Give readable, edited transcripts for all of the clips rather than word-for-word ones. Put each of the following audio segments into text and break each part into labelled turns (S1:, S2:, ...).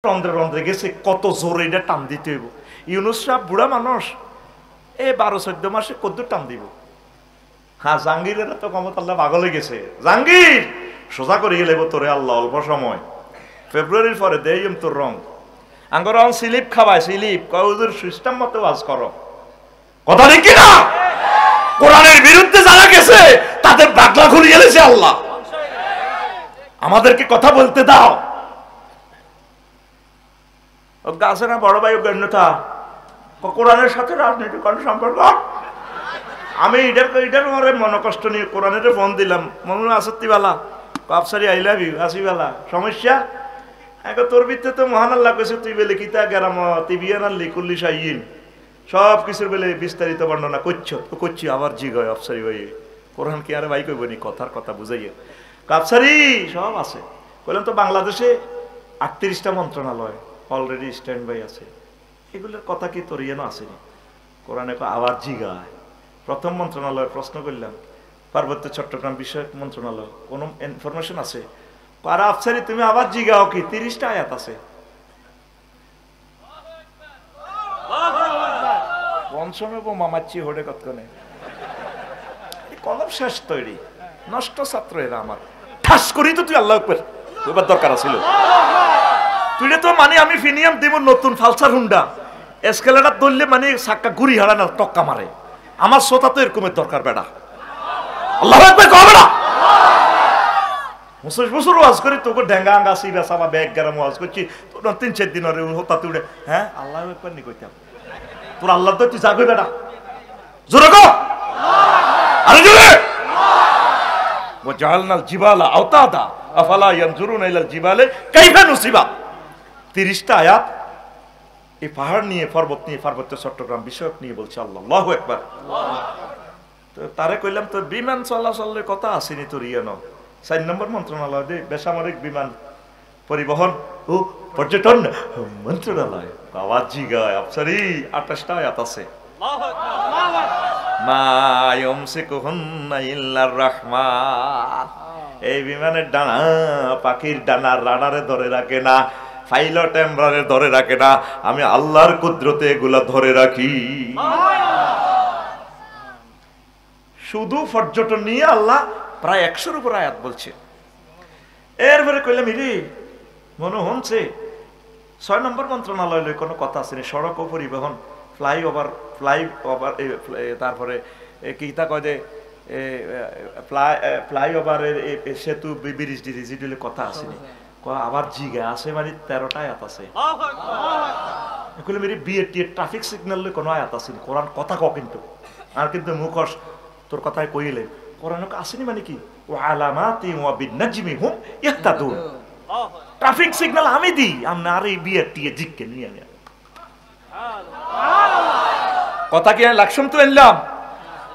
S1: রন্ধ্রে রন্ধ্রে গেছে, কত জোরে এটা টান দিতে হইব। ইউনুস সাহেব বুড়া মানুষ, 12-14 মাসে কত টান দিব। হ্যাঁ, জাহাঙ্গীরের তো ক্ষমতা আল্লাহ পাগল হয়ে গেছে। জাহাঙ্গীর সোজা করে গেলে তোরে আল্লাহ অল্প সময়, ফেব্রুয়ারির পরে দেইম তোর রং আঙ্গর স্লিপ খাওয়ায়, স্লিপ কৌজুর সিস্টেম মতো ওয়াজ করো। কথা ঠিক কিনা? কোরআনের বিরুদ্ধে যারা গেছে তাদের বাগলা খুলে গেলেছে আল্লাহ। আমাদেরকে কথা বলতে দাও। আছে না বড় ভাই গণ্যতা, কোরআনের সাথে রাজনীতি কোনো সম্পর্ক? আমি এটার মনে কষ্ট নিয়ে কোরআনের ফোন দিলাম, মনে আসত্তিবালা কাপসারি আই লাভ ইউ আসিবালা সমস্যা এখন তোর ভিতরে তো মহান আল্লাহ কইছে তুই বেলে কিতা গেরাম তিবিয়ান আল্লি কুল্লি সাইয়িন সব কিছুর বেলে বিস্তারিত বর্ণনা করছো তো করছি। আবার জিগয় আফসারি ভাই কোরআন কি আর ভাই কইব নি, কথার কথা বুঝাইয়া কাপসারি সব আছে। বললাম তো বাংলাদেশে 38টা মন্ত্রণালয় অলরেডি স্ট্যান্ড বাই আছে, এগুলোর কথা কি তোর ইয়েনো আসেনি? কোরআনে আবার জিগায়। প্রথম মন্ত্রণালয় প্রশ্ন করলাম, পার্বত্য চট্টগ্রাম বিষয়ক মন্ত্রণালয়, কোন ইনফরমেশন আছে? পারা আফসারি তুমি আবার জিগাও কি? 30টা আয়াত আছে। পঞ্চমে বোমা মারছি হোডে কতক্ষণে, কলম শেষ তৈরি, নষ্ট ছাত্র এরা আমার। ঠাস করি তো তুই আল্লাহ এবার দরকার ছিল তুই তো মানে আমি ফিনিয়াম দিব নতুন ফালসার হুন্ডা এসকেলেটার ধরলে মানে সাক্কা ঘুরি হারা না টক্কা মারে। আমার শ্রোতা তো এরকমের দরকার বেটা। আল্লাহ একবার কবে না 25 বছর ওয়াজ করি তোকে ডেঙ্গা আঙ্গা সিরা সাবা ব্যাগ গেরাম ওয়াজ করছি তোর 3-4 দিন হতা তুই উঠে হ্যাঁ আল্লাহ একবার নি কইতাম তোর আল্লাহ তো তুই জাগই বেটা জোরে কো আরে জোরে ওয়াজালনাল জিবালা আওতাদা আফালা ইয়ানজুরুনা ইলাল জিবালে কাইফা নুসিবা। 30টা আয়াত এই পাহাড় নিয়ে, পর্বত নিয়ে, পার্বত্য চট্টগ্রাম বিষয়ক নিয়ে বলছে আল্লাহ। আল্লাহু আকবার। তো তারে কইলাম তোর বিমান চলাচলের কথা আসেনি তোর ইয়েন 4 নম্বর মন্ত্রণালয় দে বেসামরিক বিমান পরিবহন ও পর্যটন মন্ত্রণালয়। আওয়াজ জিগায় আফসারি 28টা আয়াত আছে। আল্লাহু আকবার। মা ইউমসিকুহুন্না ইল্লার রাহমান। এই বিমানের ডানা পাখির ডানা রাডারে ধরে রাখে না, পাইলট এমব্রারে ধরে রাখে না, আমি আল্লাহর কুদরতে এগুলা ধরে রাখি। শুধু পর্যটন নিয়ে আল্লাহ প্রায় 100-এর উপর আয়াত বলছে। এরপরে কইলাম ইরে মনে হচ্ছে 6 নম্বর মন্ত্রণালয় লই কোনো কথা আসেনি, সড়ক ও পরিবহন, ফ্লাইওভার, তারপরে কিতা কয় যে ফ্লাইওভারের সেতু ব্রিজ ডিজিটাল কথা আসেনি। আবার জিগা আছে মানে 13টা আয়াত আছে। মেরে বিএটি ট্রাফিক সিগন্যাল কোনো আয়াত আসেনি। কোরআন কথা ক কিন্তু আর কিন্তু মুখস তোর কথায় কইলে কোরআন আসেনি মানে কি ও আলামাতি ওয়া বিন-নাজমি হুম ইহতাদুন। ট্রাফিক সিগন্যাল আমি দিই, আমরা আর এই বিএটি জিগকে নিয়ে নিয়া কথা কি লাকসম তো এলাম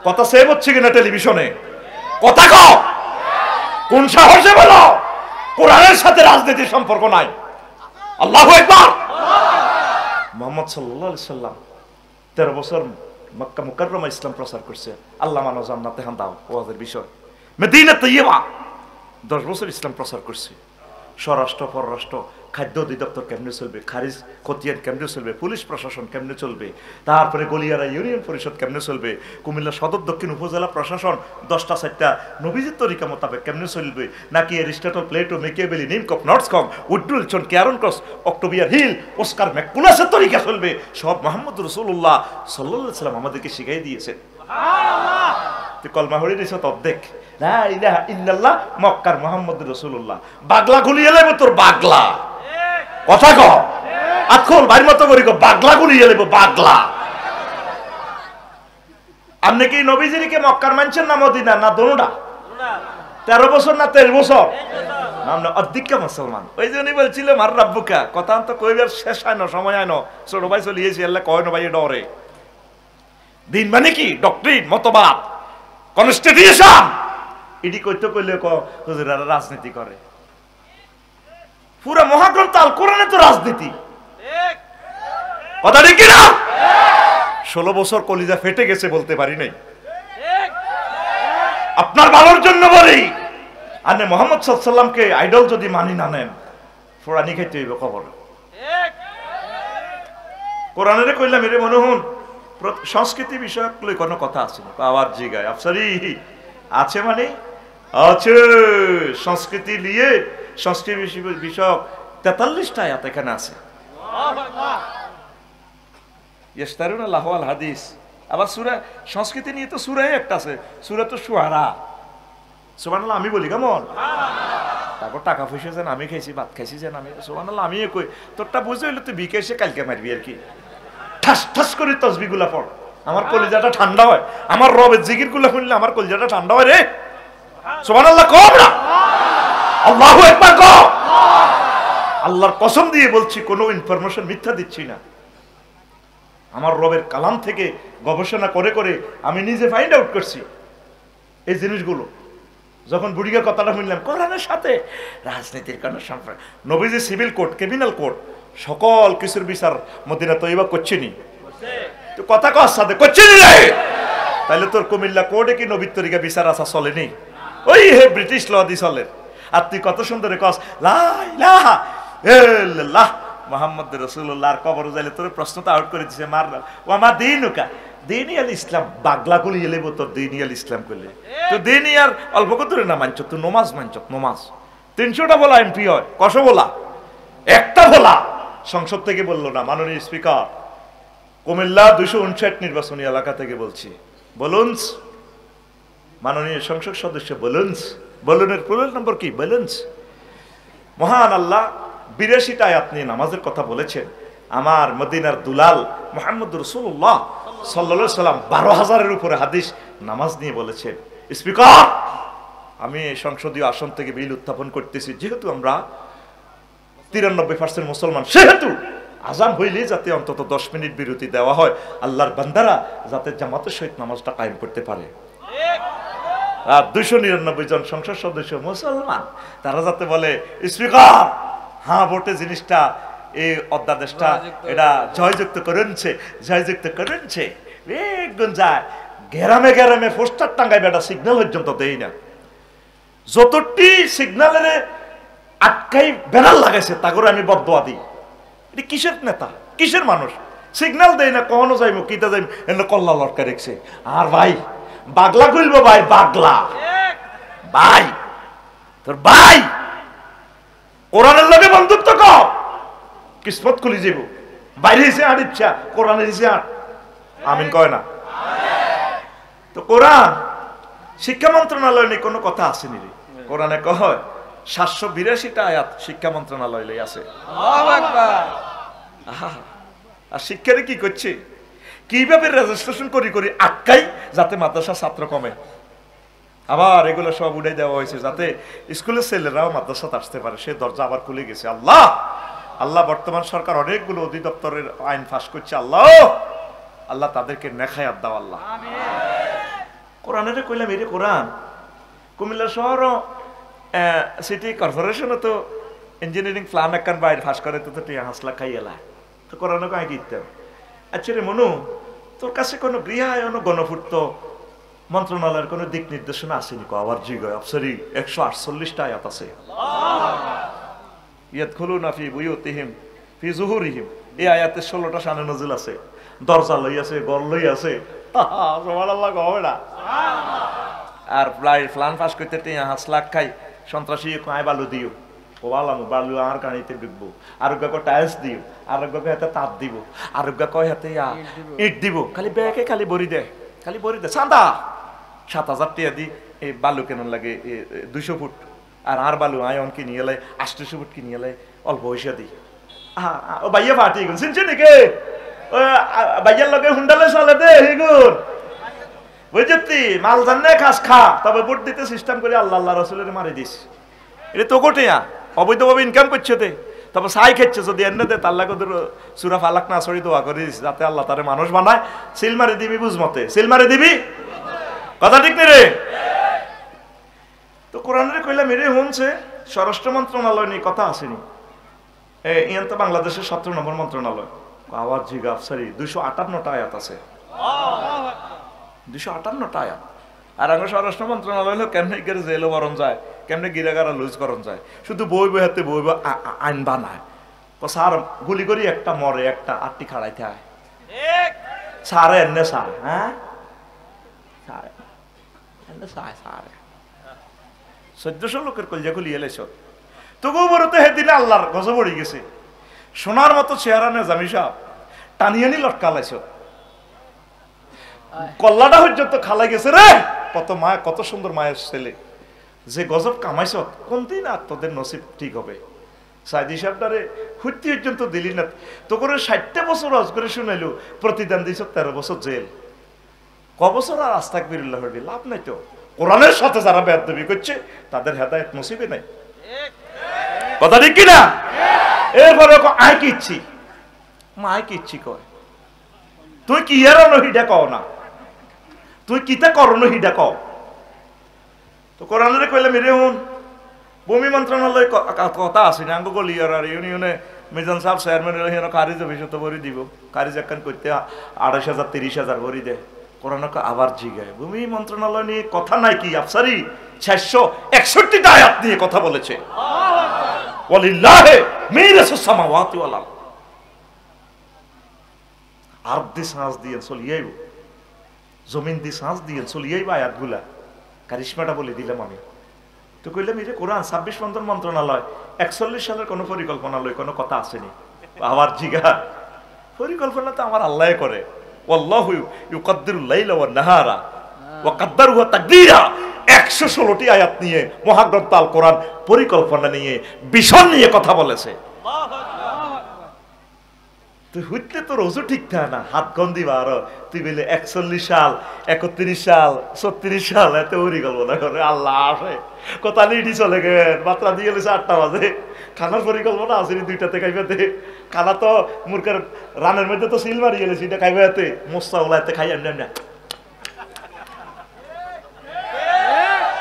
S1: কথা সেভ হচ্ছে কিনা টেলিভিশনে? কথা কও কোন সাহসে বলো কোরআনের সাথে রাজনীতির সম্পর্ক নাই। আল্লাহু আকবার। মুহাম্মদ সাল্লাল্লাহু আলাইহি সাল্লাম 13 বছর মক্কা মুকাররমা ইসলাম প্রচার করছে। আল্লাহ মানো জান্নাতে হান দাও ওয়াজের বিষয়। মদিনা তাইয়্যিবা 10 বছর ইসলাম প্রচার করছে। স্বরাষ্ট্র, পররাষ্ট্র, খাদ্য অধিদপ্তর কেমনে চলবে, খারিজ খতিয়ান কেমনে চলবে, পুলিশ প্রশাসন কেমনে চলবে, তারপরে গলিয়ারা ইউনিয়ন পরিষদ কেমনে চলবে, কুমিল্লা সদর দক্ষিণ উপজেলা প্রশাসন 10টা 4টা নবীজির তরিকা মোতাবেক কেমনে চলবে, নাকি এরিস্টটল, প্লেটো, মেকিয়াভেলি, নিমকপ, নর্থসকম, উড্রুলচন, ক্যারন ক্রস, অক্টোবিয়ার হিল, অস্কার ম্যাকুলাসের তরিকা চলবে, সব মুহাম্মদ রাসূলুল্লাহ সাল্লাল্লাহু আলাইহি সাল্লাম আমাদেরকে শিখাই দিয়েছেন। সুবহানাল্লাহ। তুই কলমা হরি দিছ তো দেখ লা ইলাহা ইল্লাল্লাহ মক্কার মুহাম্মদ রাসূলুল্লাহ। বাগলা গুলিয়ে লেব তোর বাগলা কথা ক আতখল ভাই মতো করি বাগলা গুলিয়ে লেব বাগলা। আপনি কি নবীজিকে মক্কার মানছেন না মদিনা না দোনোটা? 13 বছর না 23 বছর আমরা অধিকা মুসলমান। ওই জন্য বলছিল মার রাব্বুকা কথা তো কইবার শেষ হয় না, সময় হয় না। ছোট ভাই চলিয়েছি আল্লাহ কয় না ভাই ডরে। দিন মানে কি ডক্টরিন, মতবাদ, কনস্টিটিউশন এটি কইতে কইলে হুজুরেরা রাজনীতি করে। পুরা মহাগ্রন্থ আল কোরআনে তো রাজনীতি। ঠিক কথা ঠিক কি না? 16 বছর কলিজা ফেটে গেছে বলতে পারি নাই। ঠিক আপনার ভালোর জন্য বলি। আপনি মুহাম্মদ সাল্লাল্লাহু আলাইহি সাল্লামকে আইডল যদি মানি না নেন ফোড়ানি খাইতে হইবে খবর। কোরআনের কইলাম এরে মনে হন সংস্কৃতি বিষয়ক লই কোনো কথা আছে না আবার জিগায় আফসারি আছে মানে আছে সংস্কৃতি নিয়ে সংস্কৃতি বিষয়ক 43টা আয়াত এখানে আছে ইস্তারুনা লাহওয়াল হাদিস আবার সূরা সংস্কৃতি নিয়ে তো সূরাই একটা আছে সূরাতুশ শুআরা সুবহানাল্লাহ আমি বলি কেমন তারপর টাকা পয়সা যেন আমি খাইছি ভাত খাইছি যেন আমি সুবহানাল্লাহ আমি কই তোরটা বুঝে হইলে তুই বিকেশে কালকে মারবি আর কি ঠাস ঠাস করে তাসবিহগুলা পড় আমার কলিজাটা ঠান্ডা হয় আমার রবের জিকিরগুলো শুনলে আমার কলিজাটা ঠান্ডা হয় রে সুবহানাল্লাহ কও না আল্লাহু আকবার কও আল্লাহর কসম দিয়ে বলছি কোনো ইনফরমেশন মিথ্যা দিচ্ছি না আমার রবের কালাম থেকে গবেষণা করে করে আমি নিজে ফাইন্ড আউট করছি এই জিনিসগুলো যখন বুড়িগা কথাটা শুনলাম কোরআনের সাথে রাজনীতির কোনো সম্পর্ক নবীজি সিভিল কোড ক্রিমিনাল কোড সকল কিছুর বিচার মদিনা তৈবা করছিনি তো কথা কর সাথে করছিনি রে তাহলে তোর কুমিল্লা কোডে কি নবীর তরিকা বিচার আসা চলেনি ওই হে ব্রিটিশ ল দি চলে আর তুই কত সুন্দর কস লা ইলাহা ইল্লাল্লাহ মুহাম্মদ রাসূলুল্লাহর কবর যাইলে তোর প্রশ্নটা আউট করে দিছে মার ওয়া মা দীনুকা দিনী আল ইসলাম বাগলা গুলি এলেব তোর দিনী আল ইসলাম করলে তো দিনী আর অল্প কতরে না মানছ তুই নমাজ মানছ নমাজ 300টা বলা এমপি হয় কত বলা একটা বলা সংসদ থেকে বললো না মাননীয় স্পিকার কুমিল্লা 259 নির্বাচনী এলাকা থেকে বলছি বলুন মাননীয় সংসদ সদস্য বলুন বলুনের পুরো নম্বর কি বলুন মহান আল্লাহ 82টা আয়াত নিয়ে নামাজের কথা বলেছেন আমার মদিনার দুলাল মুহাম্মদ রাসূলুল্লাহ সাল্লাল্লাহু আলাইহি সাল্লাম 12,000-এর উপরে হাদিস নামাজ নিয়ে বলেছেন স্পিকার আমি সংসদীয় আসন থেকে বিল উত্থাপন করতেছি যেহেতু আমরা 93% মুসলমান সেহেতু আজান হইলে যাতে অন্তত 10 মিনিট বিরতি দেওয়া হয় আল্লাহর বান্দারা যাতে জামাতের সহিত নামাজটা কায়েম করতে পারে আর 299 জন সংসদ সদস্য মুসলমান তারা যাতে বলে স্পিকার হ্যাঁ ভোটে জিনিসটা এই অধ্যাদেশটা এটা জয়যুক্ত করেছে বেগুন যায় গ্রামে গ্রামে পোস্টার টাঙ্গাই বেটা সিগন্যাল পর্যন্ত দেই না যতটি সিগন্যালের আটকাই ব্যানার লাগাইছে তা করে আমি বদদোয়া দিই এটা কিসের নেতা কিসের মানুষ সিগন্যাল দেই না কখনো যাইমু কিতা যাইম এনে কল্লা লটকা রেখছে আর ভাই বাগলা কইলবো ভাই বাগলা ভাই তোর ভাই কোরআনের লগে বন্ধুত্ব কর কিসমত খুলি যাব বাইরে এসে আর ইচ্ছা কোরআনের এসে আর আমিন কয় না তো কোরআন শিক্ষা মন্ত্রণালয় নিয়ে কোনো কথা আসেনি রে কোরআনে কয় 782টা আয়াত শিক্ষা মন্ত্রণালয় লই আছে আল্লাহু আকবার আর শিক্ষারে কি করছে কিভাবে রেজিস্ট্রেশন করি আটকাই যাতে মাদ্রাসা ছাত্র কমে আবার এগুলো সব উড়াই দেওয়া হয়েছে যাতে স্কুলের ছেলেরাও মাদ্রাসাতে আসতে পারে সে দরজা আবার খুলে গেছে আল্লাহ আল্লাহ বর্তমান সরকার অনেকগুলো অধিদপ্তরের আইন পাস করছে আল্লাহ আল্লাহ তাদেরকে নেখায়াত দাও আল্লাহ কোরআনের কইলাম এরে কোরআন কুমিল্লা শহর সিটি কর্পোরেশনও তো ইঞ্জিনিয়ারিং প্ল্যান একখান বাইরে পাস করে তো টিয়া হাসলা খাইয়েলা তো কোরআনে কয় দিতাম আচ্ছা রে মনু তোর কাছে কোনো গৃহায়ন গণপূর্ত মন্ত্রণালয়ের কোনো দিক নির্দেশনা আসেনি কো আবার জিগয় আফসারি 148টা আয়াত আছে ইয়াদখুলুনা ফি বুয়ুতিহিম ফি যুহুরিহিম এই আয়াতে 16টা শানে নজুল আছে দরজা লই আছে ঘর লই আছে সুবহানাল্লাহ কও না আর প্ল্যান পাস করতে টিয়া হাস লাখ খাই সন্ত্রাসী কয় বালু দিও ও বালু আর কানিতে ঢুকবো আরোগ্য কয় টাইলস দিও আরোগ্য কয় হাতে তাপ দিব আরোগ্য কয় হাতে ইট দিব খালি ব্যাগে খালি বড়ি দেয় চাঁদা 7,000 টাকা দি এই বালু কেন লাগে 200 ফুট আর বালু আয়ন কিনে এলাই 800 ফুট কিনে এলাই অল্প পয়সা দি ও ভাইয়া ফাটি গুন শুনছে নাকি ও ভাইয়ার লগে হুন্ডালে চলে দে হিগুন বুঝতি মাল জাননে খাস খা তবে ভোট দিতে সিস্টেম করে আল্লাহ রাসূলের মারি দিস এটা তো কোটিয়া অবৈধভাবে ইনকাম করছে তে তবে সাই খেচ্ছে যদি এনে দে তার লাগে সূরা ফালাক না সরি দোয়া করিস যাতে আল্লাহ তারে মানুষ বানায় সিল মারি দিবি বুঝমতে সিল মারি দিবি কথা ঠিক নেই রে তো কোরআনের কইলা মেরে হনছে স্বরাষ্ট্র মন্ত্রণালয় নিয়ে কথা আসেনি ইয়ান তো বাংলাদেশের 17 নম্বর মন্ত্রণালয় আওয়াজ জিগা আফসারি 258টা আয়াত আছে 258টা আয়াত আর আমরা স্বরাষ্ট্র মন্ত্রণালয় হলো কেমনে গেলে জেলও বরণ যায় কেমনে গিরাগারা লুজ করণ যায় শুধু বই হাতে বই আইন বানায় স্যার গুলি করি একটা মরে একটা আটটি খাড়াইতে হয় সারে এনে সার হ্যাঁ 1400 লোকের কলজা খুলিয়ে এলেছ তবুও বড় তো সেদিনে আল্লাহর গজব পড়ে গেছে সোনার মতো চেহারা নেজামি সাহেব টানিয়ানি লটকালাইছ কল্লাটা পর্যন্ত খালাই গেছে রে কত মায়া কত সুন্দর মায়ের ছেলে যে গজব কামাইছ কোন দিন আর তোদের নসিব ঠিক হবে সাইদি সাহেবটারে হুত্তি পর্যন্ত দিলি না তো করে 60 বছর হজ করে শুনাইলো প্রতিদান দিছ 13 বছর জেল কবছর আর আস্তাগফিরুল্লাহ হবি লাভ নাই তো কোরআনের সাথে যারা বেয়াদবি করছে তাদের হেদায়েত নসিবে নাই কথা ঠিক কি না এরপরে আয় কি ইচ্ছি মা আয় কি ইচ্ছি কয় তুই কি এর নহিডা কও না তুই কিতা করনো হিডা কও তো কোরআনের কইলে মেরে হুন ভূমি মন্ত্রণালয় কথা আছে না গলিয়ার আর ইউনিয়নে মিজান সাহেব চেয়ারম্যান হইনো কারিজ ভবিষ্যৎ ভরি দিব কারিজ একখান করতে 28,000 30,000 ভরি দে কোরআন আবার জিগায় ভূমি মন্ত্রণালয় নিয়ে কথা নাই কি আফসারি 661টা আয়াত নিয়ে কথা বলেছে ওয়ালিল্লাহি মিরাসুস সামাওয়াতি ওয়াল আরদ আরব দি সাঁজ দিয়ে চলিয়াইব জমিন দি সাঁজ দিয়ে চলিয়াইব আয়াতগুলা কারিশমাটা বলে দিলাম আমি তো কইলাম এই যে কোরআন 26 মন্ত্রণালয় 41 সালের কোনো পরিকল্পনা লই কোনো কথা আসেনি আবার জিগা পরিকল্পনা তো আমার আল্লাহ করে আল্লাহু ইউকাদ্দিরুল লাইলা ওয়ান নাহারা ওয়া কাদ্দারহু তাকদীরা 116টি আয়াত নিয়ে মহাগ্রন্থ আল কোরআন পরিকল্পনা নিয়ে বিশন নিয়ে কথা বলেছে তুই হইতে তোর ওজু ঠিক থাকে না হাত গন্দি বার তুই বলে 41 সাল 31 সাল 36 সাল এত পরিকল্পনা করে আল্লাহ আসে কথা লিডি চলে গেলেন মাত্রা দিয়ে গেছে 8টা বাজে খানার পরিকল্পনা আছে 2টাতে খাইবাতে খানা তো মুরকার রানের মধ্যে তো সিল মারি গেলেছি এটা খাইবাতে মোস্তা ওলাইতে খাই না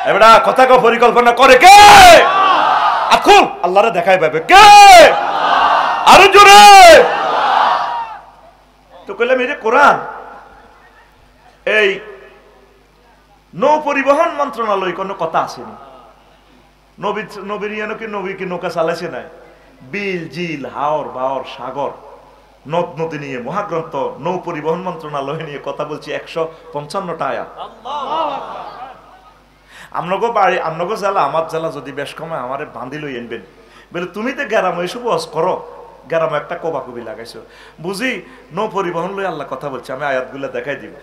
S1: এবারে কথা কো পরিকল্পনা করে কে আকুল আল্লাহরে দেখাই পাবে কে আরো জোরে তো কইলাম এই যে কোরআন এই নৌ পরিবহন মন্ত্রণালয় কোনো কথা আসেনি নবীর কি নবী কি নৌকা চালাইছে নাই বিল জিল হাওর বাওর সাগর নদ নদী নিয়ে মহাগ্রন্থ নৌ পরিবহন মন্ত্রণালয় নিয়ে কথা বলছি 155টা আয়াত আমনগো বাড়ি আমনগো জেলা আমার জেলা যদি বেশ কমায় আমারে বাঁধি লই আনবেন বলে তুমি তো গ্রাম এসব ওয়াজ করো গ্রামে একটা কোবাকুবি লাগাইছো বুঝি নৌ পরিবহন লই আল্লাহ কথা বলছে আমি আয়াতগুলো দেখাই দিব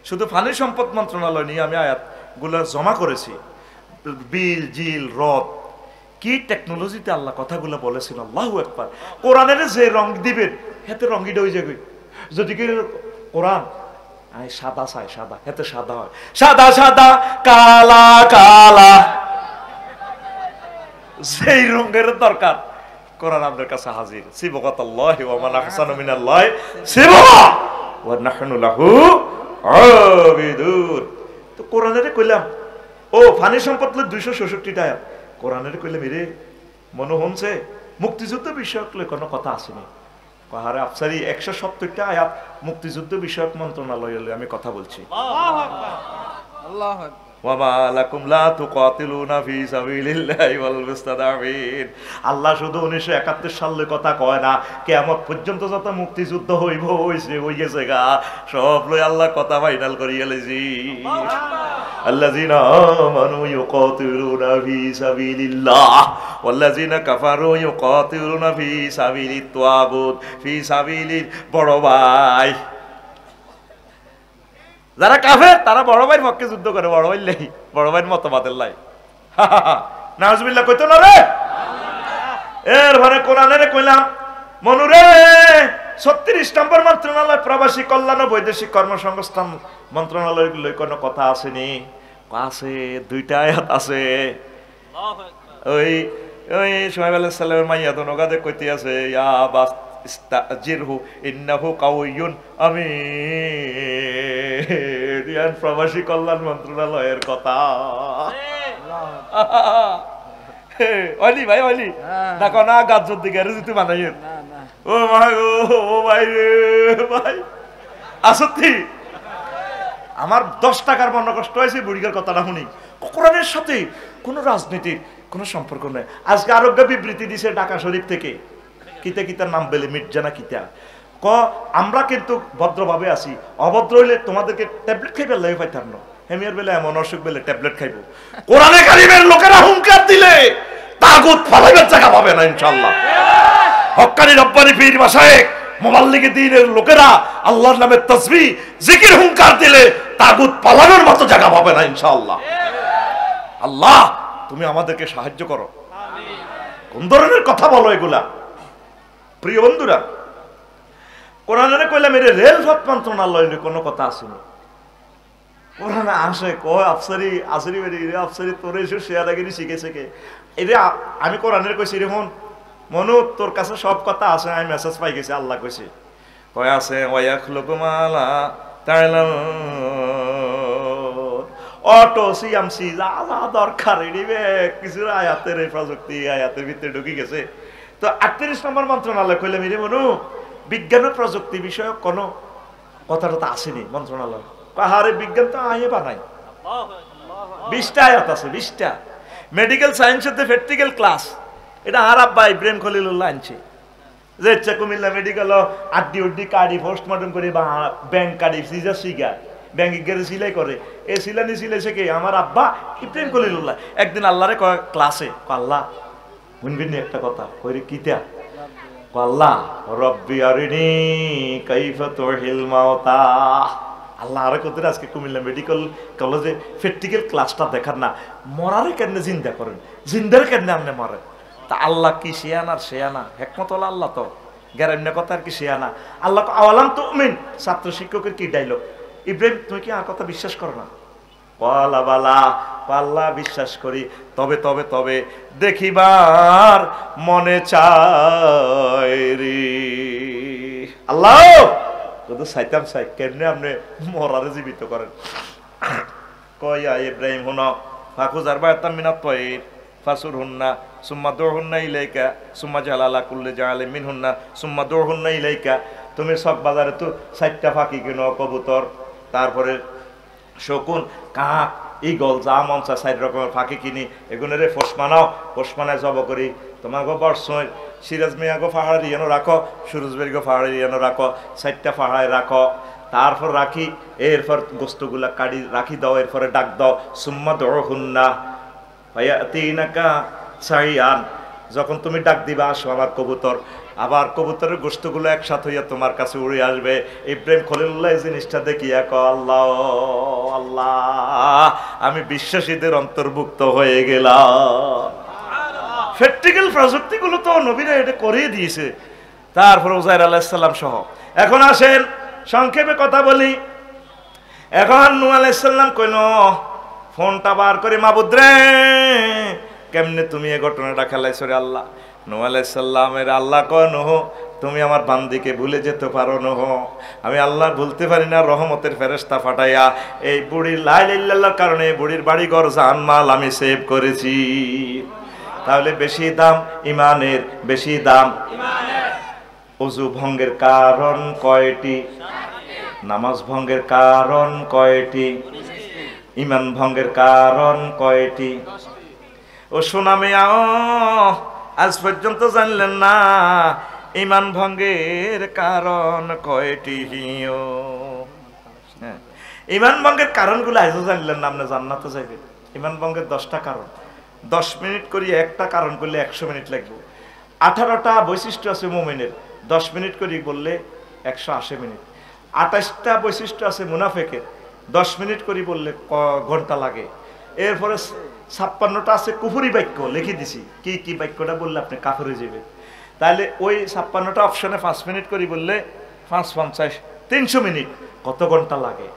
S1: শুধু পানি সম্পদ মন্ত্রণালয় নিয়ে আমি আয়াতগুলো জমা করেছি বিল জিল হ্রদ কি টেকনোলজিতে আল্লাহ কথাগুলো বলেছিল আল্লাহু আকবার কোরআনের যে রং দিবেন হেতে রঙিটা হয়ে যাবে যদি কি কোরআন আই সাদা চাই সাদা হেতে সাদা হয় সাদা সাদা কালা কালা যেই রঙের দরকার কোরআন আমাদের কাছে হাজির সিবগাতাল্লাহি ওয়া মান আহসানু মিনাল্লাহি সিবগা ওয়া নাহনু লাহু আবিদুন তো কোরআনের কইলাম ও পানি সম্পদ 266টা আয়াত কোরআনের কইলাম রে মনে হচ্ছে মুক্তিযুদ্ধ বিষয়ক কোনো কথা আসেনি পাহাড়ে আফসারি 170টা আয়াত মুক্তিযুদ্ধ বিষয়ক মন্ত্রণালয় আমি কথা বলছি আল্লাহু আকবার আল্লাহু আকবার ওয়ামা লাকুম লা তুকাতিলুনা ফি সাবিলিল্লাহি ওয়াল মুস্তাদাফিন আল্লাহ শুধু 1971 সালের কথা কয় না কিয়ামত পর্যন্ত যত মুক্তিযুদ্ধ হইব হই গেছে গা সব লই আল্লাহ কথা ফাইনাল করিয়া লইছি আল্লাযিনা আমানু ইউকাতিলুনা ফি সাবিলিল্লাহ ওয়াল্লাযিনা কাফারু ইউকাতিলুনা ফি সাবিলিত তাগুত ফি সাবিলিল বড় ভাই যারা কাফের তারা বড় ভাইয়ের পক্ষে যুদ্ধ করে বড় ভাই লাই বড় ভাইয়ের মতবাদের লাই নাউজুবিল্লাহ কইতো না রে এর ঘরে কোরআনের কইলাম মনুরে 36 নম্বর মন্ত্রণালয় প্রবাসী কল্যাণ ও বৈদেশিক কর্মসংস্থান মন্ত্রণালয় লই কোনো কথা আসেনি আছে 2টা আয়াত আছে ওই ওই শুআয়ব আলাইহিস সালামের মাইয়া তো নগাদে কইতে আছে ইয়া বাস ইস্তাজিরহু ইন্নাহু কাউয়ুন আমিন প্রবাসী কল্যাণ মন্ত্রণালয়ের কথা ওলি ভাই ওলি দেখো না গাজর দিকে রুটি বানাইয়ে ও ভাই ও ভাই রে ভাই আসতি আমার 10 টাকার মন কষ্ট হয়েছে বুড়িগার কথাটা শুনি কোরআনের সাথে কোনো রাজনীতির কোনো সম্পর্ক নেই আজকে আরোগ্য বিবৃতি দিছে ঢাকা শরীফ থেকে কিতা কিতার নাম বলে মির্জানা কিতা ক আমরা কিন্তু ভদ্রভাবে আছি, অভদ্র হইলে তোমাদেরকে ট্যাবলেট খাইবে লাগে পাইতাম না, হেমিয়ার বেলা এমন অসুখ বেলে ট্যাবলেট খাইবো। কোরআনে কারিমের লোকেরা হুঙ্কার দিলে তাগুত ফালাইবার জায়গা পাবে না ইনশাআল্লাহ। হক্কানি রব্বানি পীর মাশায়েখ মুবাল্লিগে দ্বীনের লোকেরা আল্লাহর নামে তাসবিহ জিকির হুঙ্কার দিলে তাগুত পালানোর মতো জায়গা পাবে না ইনশাআল্লাহ। আল্লাহ তুমি আমাদেরকে সাহায্য করো। আমিন। কোন ধরনের কথা বলো এগুলা? প্রিয় বন্ধুরা, কোরআনে কইলাম এর রেলপথ মন্ত্রণালয়ের কোনো কথা আসেনি। কোরআনে আসে কয় আফসারি আসরি বেরি রে আফসারি তোরে এসে শেয়ারাগিরি শিখেছে কে? এই যে আমি কোরআনের কইছি রে মনু তোর কাছে সব কথা আছে, আমি মেসেজ পাই গেছি, আল্লাহ কইছে কয় আছে ওয়ায়াখলুকুমালা তাইলাম অটো সিএমসি যা যা দরকার নিবে কিছু আয়াতের এই প্রযুক্তি আয়াতের ভিতরে ঢুকে গেছে। তো 38 নম্বর মন্ত্রণালয় কইলাম রে মনু বিজ্ঞান ও প্রযুক্তি বিষয়ক কোনো কথাটা তো আসেনি মন্ত্রণালয়। পাহাড়ে বিজ্ঞান তো আয়ে বানাই 20টা আয়াত আছে, 20টা। মেডিকেল সায়েন্সের যে প্র্যাকটিক্যাল ক্লাস এটা আর আব্বা ইব্রাহিম খলিলুল্লাহ আনছে, যে ইচ্ছা কুমিল্লা মেডিকেল আড্ডি উড্ডি কাড়ি পোস্টমর্টম করে বা ব্যাংক কাড়ি সিজার সিগা ব্যাংক গেলে সিলাই করে, এই সিলানি সিলাইছে কে? আমার আব্বা ইব্রাহিম খলিলুল্লাহ। একদিন আল্লাহরে কয় ক্লাসে, আল্লাহ শুনবেন একটা কথা, কইরে কিতা? আল্লাহ রব্বি আরিনি কাইফা তুহিল মাউতা। আল্লাহ আরে কত আজকে কুমিল্লা মেডিকেল কলেজে প্র্যাকটিক্যাল ক্লাসটা দেখার না, মরারে কেন জিন্দা করেন, জিন্দার কেন আপনি মরেন? তা আল্লাহ কি শিয়ানার শেয়ানা হেকমত হল আল্লাহ তো গ্যারান্না কথা আর কি শিয়ানা। আল্লাহ আওয়ালাম তুমিন ছাত্র শিক্ষকের কি ডায়লগ, ইব্রাহিম তুমি কি আর কথা বিশ্বাস করো না? পালা বালা পাল্লা বিশ্বাস করি, তবে তবে তবে দেখিবার মনে চাই রে। আল্লাহ কত সাইতাম সাই কেমনে আপনি মরারে জীবিত করেন। কয়া ইব্রাহিম হুন ফাকুজার বায়াতাম মিনাত তয়ির ফাসুর হুন্না সুম্মা দুরহুন্না ইলাইকা সুম্মা জালালা কুল্লি জাআলিম মিনহুন্না সুম্মা দুরহুন্না ইলাইকা। তুমি সব বাজারে তো 4টা ফাঁকি কিনো, কবুতর, তারপরে শকুন, কাক, ইগল, যা মন চায় 4 রকমের ফাঁকি কিনি, এগুলো রে ফোস মানাও, ফোস মানায় জব করি। তোমার গো বর্ষয় সিরাজ মিয়া গো ফাহাড়ি এনো রাখো, সুরজবের গো ফাহাড়ি এনো রাখো, 4টা ফাহাড়ায় রাখো, তারপর রাখি, এরপর গোস্তগুলা কাটি রাখি দাও, এরপরে ডাক দাও সুম্মা দুরহুন্না ফায়াতিনাকা সাইয়ান। যখন তুমি ডাক দিবা আসো আমার কবুতর, আবার কবুতরের গোস্তগুলো একসাথে হইয়া তোমার কাছে উড়ে আসবে। ইব্রাহিম খলিলুল্লাহ এই জিনিসটা দেখিয়া ক আল্লাহ আল্লাহ আমি বিশ্বাসীদের অন্তর্ভুক্ত হয়ে গেলাম। প্র্যাকটিক্যাল প্রযুক্তিগুলো তো নবীরা এটা করিয়ে দিয়েছে। তারপর উজাইর আলাইহিস সালাম সহ। এখন আসেন সংক্ষেপে কথা বলি। এখন নূহ আলাইহিস সালাম কইল ফোনটা বার করে, মাবুদ রে কেমনে তুমি এই ঘটনাটা খেলাইছো রে আল্লাহ? নূহ আলাইহিস সালামের আল্লাহ কয় নূহ তুমি আমার বান্দিকে ভুলে যেতে পারো নূহ, আমি আল্লাহ ভুলতে পারি না। রহমতের ফেরেশতা পাঠাইয়া এই বুড়ির লা ইলাহা ইল্লাল্লাহর কারণে বুড়ির বাড়িঘর জানমাল আমি সেভ করেছি। তাহলে বেশি দাম ইমানের, বেশি দাম ইমানের। ওযু ভঙ্গের কারণ কয়টি? নামাজ ভঙ্গের কারণ কয়টি? ইমান ভঙ্গের কারণ কয়টি? ও সোনামে আজ পর্যন্ত জানলেন না ইমান ভঙ্গের কারণ কয়টি? ইমান ভঙ্গের কারণগুলো আজও জানলেন না, আপনি জান্নাতে যাইবেন। ইমান ভঙ্গের 10টা কারণ, 10 মিনিট করি একটা কারণ করলে 100 মিনিট লাগবে। 18টা বৈশিষ্ট্য আছে মুমিনের, 10 মিনিট করি বললে 180 মিনিট। 28টা বৈশিষ্ট্য আছে মুনাফেকের, 10 মিনিট করি বললে ঘন্টা লাগে। এরপরে 56টা আছে কুফরি বাক্য, লিখে দিছি কি কি বাক্যটা বললে আপনি কাফের হয়ে যাবে। তাহলে ওই 56টা অপশনে 5 মিনিট করি বললে 5 50 300 মিনিট, কত ঘন্টা লাগে।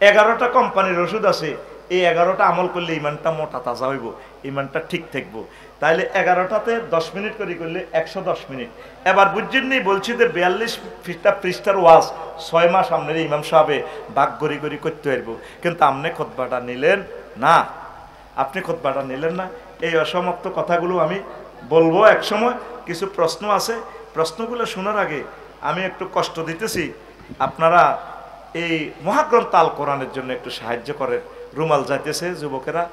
S1: 11টা কোম্পানির ওষুধ আছে, এই 11টা আমল করলে ইমানটা মোটা তাজা হইব, ইমানটা ঠিক থাকবো। তাইলে 11টাতে 10 মিনিট করে করলে 110 মিনিট। এবার বুঝছেন নি বলছি যে 42টা পৃষ্ঠার ওয়াজ 6 মাস আপনার ইমাম সাহেবে বাক গড়ি গড়ি করতে পারবো, কিন্তু আপনি খুতবাটা নিলেন না, আপনি খুতবাটা নিলেন না। এই অসমাপ্ত কথাগুলো আমি বলবো এক সময়। কিছু প্রশ্ন আছে, প্রশ্নগুলো শোনার আগে আমি একটু কষ্ট দিতেছি, আপনারা এই মহাগ্রন্থ আল কোরআনের জন্য একটু সাহায্য করেন। রুমাল যাইতেছে যুবকেরা,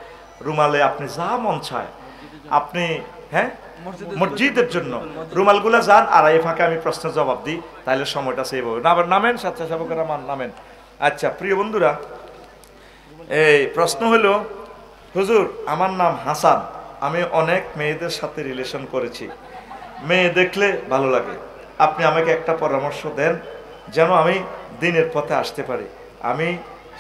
S1: রুমালে আপনি যা মন চায় আপনি হ্যাঁ মসজিদের জন্য রুমালগুলা যান, আর এই ফাঁকে আমি প্রশ্নের জবাব দিই, তাহলে সময়টা সেভ হবে। নামেন স্বেচ্ছাসেবকেরা নামেন। আচ্ছা প্রিয় বন্ধুরা, এই প্রশ্ন হলো, হুজুর আমার নাম হাসান, আমি অনেক মেয়েদের সাথে রিলেশন করেছি, মেয়ে দেখলে ভালো লাগে, আপনি আমাকে একটা পরামর্শ দেন যেন আমি দিনের পথে আসতে পারি। আমি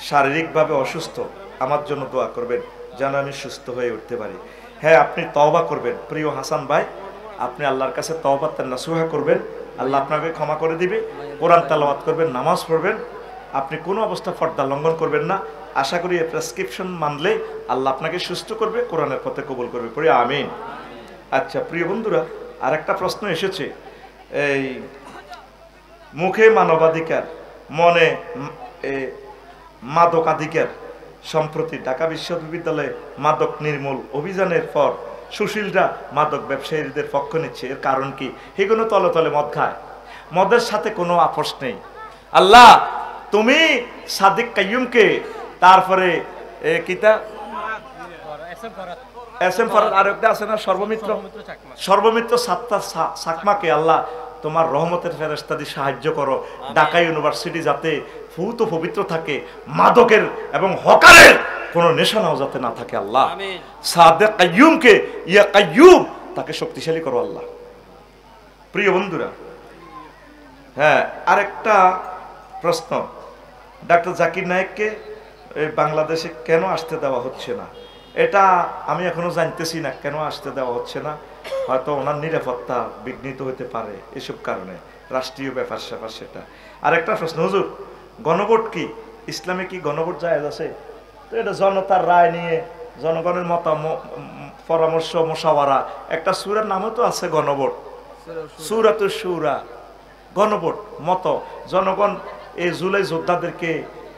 S1: শারীরিকভাবে অসুস্থ, আমার জন্য দোয়া করবেন যেন আমি সুস্থ হয়ে উঠতে পারি। হ্যাঁ, আপনি তওবা করবেন প্রিয় হাসান ভাই, আপনি আল্লাহর কাছে তওবাত নাসুহা করবেন, আল্লাহ আপনাকে ক্ষমা করে দিবে। কোরআন তেলাওয়াত করবেন, নামাজ পড়বেন, আপনি কোনো অবস্থা পর্দা লঙ্ঘন করবেন না। আশা করি এই প্রেসক্রিপশন মানলে আল্লাহ আপনাকে সুস্থ করবে, কোরআনের পথে কবুল করবে, পড়ে আমিন। আচ্ছা প্রিয় বন্ধুরা, আরেকটা প্রশ্ন এসেছে, এই মুখে মানবাধিকার, মনে মাদকাধিকার। সম্প্রতি ঢাকা বিশ্ববিদ্যালয়ে মাদক নির্মূল অভিযানের পর সুশীলরা মাদক ব্যবসায়ীদের পক্ষ নিচ্ছে, এর কারণ কি? এগুলো তলে তলে মদ খায়, মদের সাথে কোনো আপোষ নেই। আল্লাহ তুমি সাদিক কাইয়ুমকে, তারপরে কিতা এস এম ফরাদ, আর একটা আছে না সর্বমিত্র সাত্তার সাকমাকে আল্লাহ তোমার রহমতের ফেরেশতা দিয়ে সাহায্য করো, ঢাকা ইউনিভার্সিটি যাতে ফুত ও পবিত্র থাকে, মাদকের এবং হকারের কোনো নেশানাও যাতে না থাকে। আল্লাহ সাদিক কাইয়ুমকে, ইয়া কাইয়ুম, তাকে শক্তিশালী করো আল্লাহ। প্রিয় বন্ধুরা, হ্যাঁ আরেকটা প্রশ্ন, ডাক্তার জাকির নায়েককে বাংলাদেশে কেন আসতে দেওয়া হচ্ছে না? এটা আমি এখনো জানতেছি না কেন আসতে দেওয়া হচ্ছে না। হয়তো ওনার নিরাপত্তা বিঘ্নিত হতে পারে, এসব কারণে, রাষ্ট্রীয় ব্যাপার স্যাপার সেটা। আরেকটা প্রশ্ন, হুজুর গণভোট কি ইসলামে কি গণভোট জায়েজ আছে? তো এটা জনতার রায় নিয়ে জনগণের পরামর্শ মুশাওয়ারা, একটা সূরার নামও তো আছে গণভোট, সূরাতুশ শুরা, গণভোট মত। জনগণ এই জুলাই যোদ্ধাদেরকে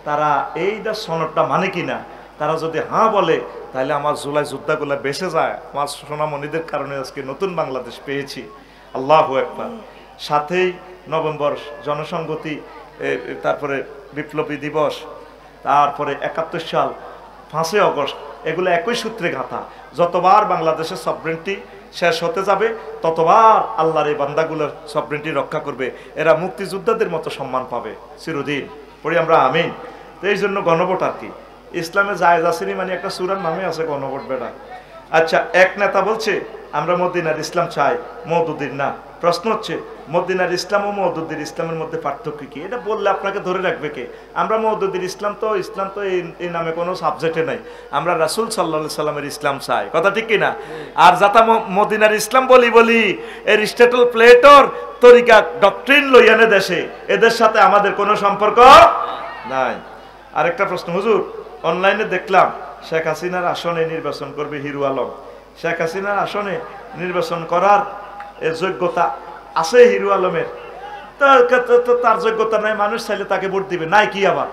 S1: তারা এইটা সনদটা মানে কিনা, তারা যদি হ্যাঁ বলে তাহলে আমার জুলাই যোদ্ধাগুলো বেঁচে যায়, আমার সোনামণিদের কারণে আজকে নতুন বাংলাদেশ পেয়েছি। আল্লাহু আকবার। সাথেই নভেম্বর জনসংহতি, তারপরে বিপ্লবী দিবস, তারপরে ৭১ সাল ৫ই আগস্ট, এগুলো একই সূত্রে গাঁথা। যতবার বাংলাদেশের সভরেন্টি শেষ হতে যাবে ততবার আল্লাহর এই বান্দাগুলোর সভরেন্টি রক্ষা করবে, এরা মুক্তিযোদ্ধাদের মতো সম্মান পাবে চিরদিন, পড়ি আমরা আমিন। তো এই জন্য গণভোট আর কি ইসলামে জায়েজ আসেনি, মানে একটা সূরার নামে আছে গণভোট বেটা। আচ্ছা এক নেতা বলছে আমরা মদিনার ইসলাম চাই, মওদুদির না। প্রশ্ন হচ্ছে মদিনার ইসলাম ও মওদুদির ইসলামের মধ্যে পার্থক্য কি? এটা বললে আপনাকে ধরে রাখবে কে? আমরা মওদুদির ইসলাম তো এই নামে কোনো সাবজেক্টে নাই, আমরা রাসূল সাল্লাল্লাহু আলাইহি সাল্লামের ইসলাম চাই, কথা ঠিক কিনা? আর যাতা মদিনার ইসলাম বলি এরিস্টটল প্লেটোর তরিকা ডক্ট্রিন লইয়ানে দেশে, এদের সাথে আমাদের কোনো সম্পর্ক নাই। আরেকটা প্রশ্ন, হুজুর অনলাইনে দেখলাম শেখ হাসিনার আসনে নির্বাচন করবে হিরু আলম, শেখ হাসিনার আসনে নির্বাচন করার যোগ্যতা আছে হিরু আলমের? তার যোগ্যতা নাই, মানুষ চাইলে তাকে ভোট দিবে নাই কি? আবার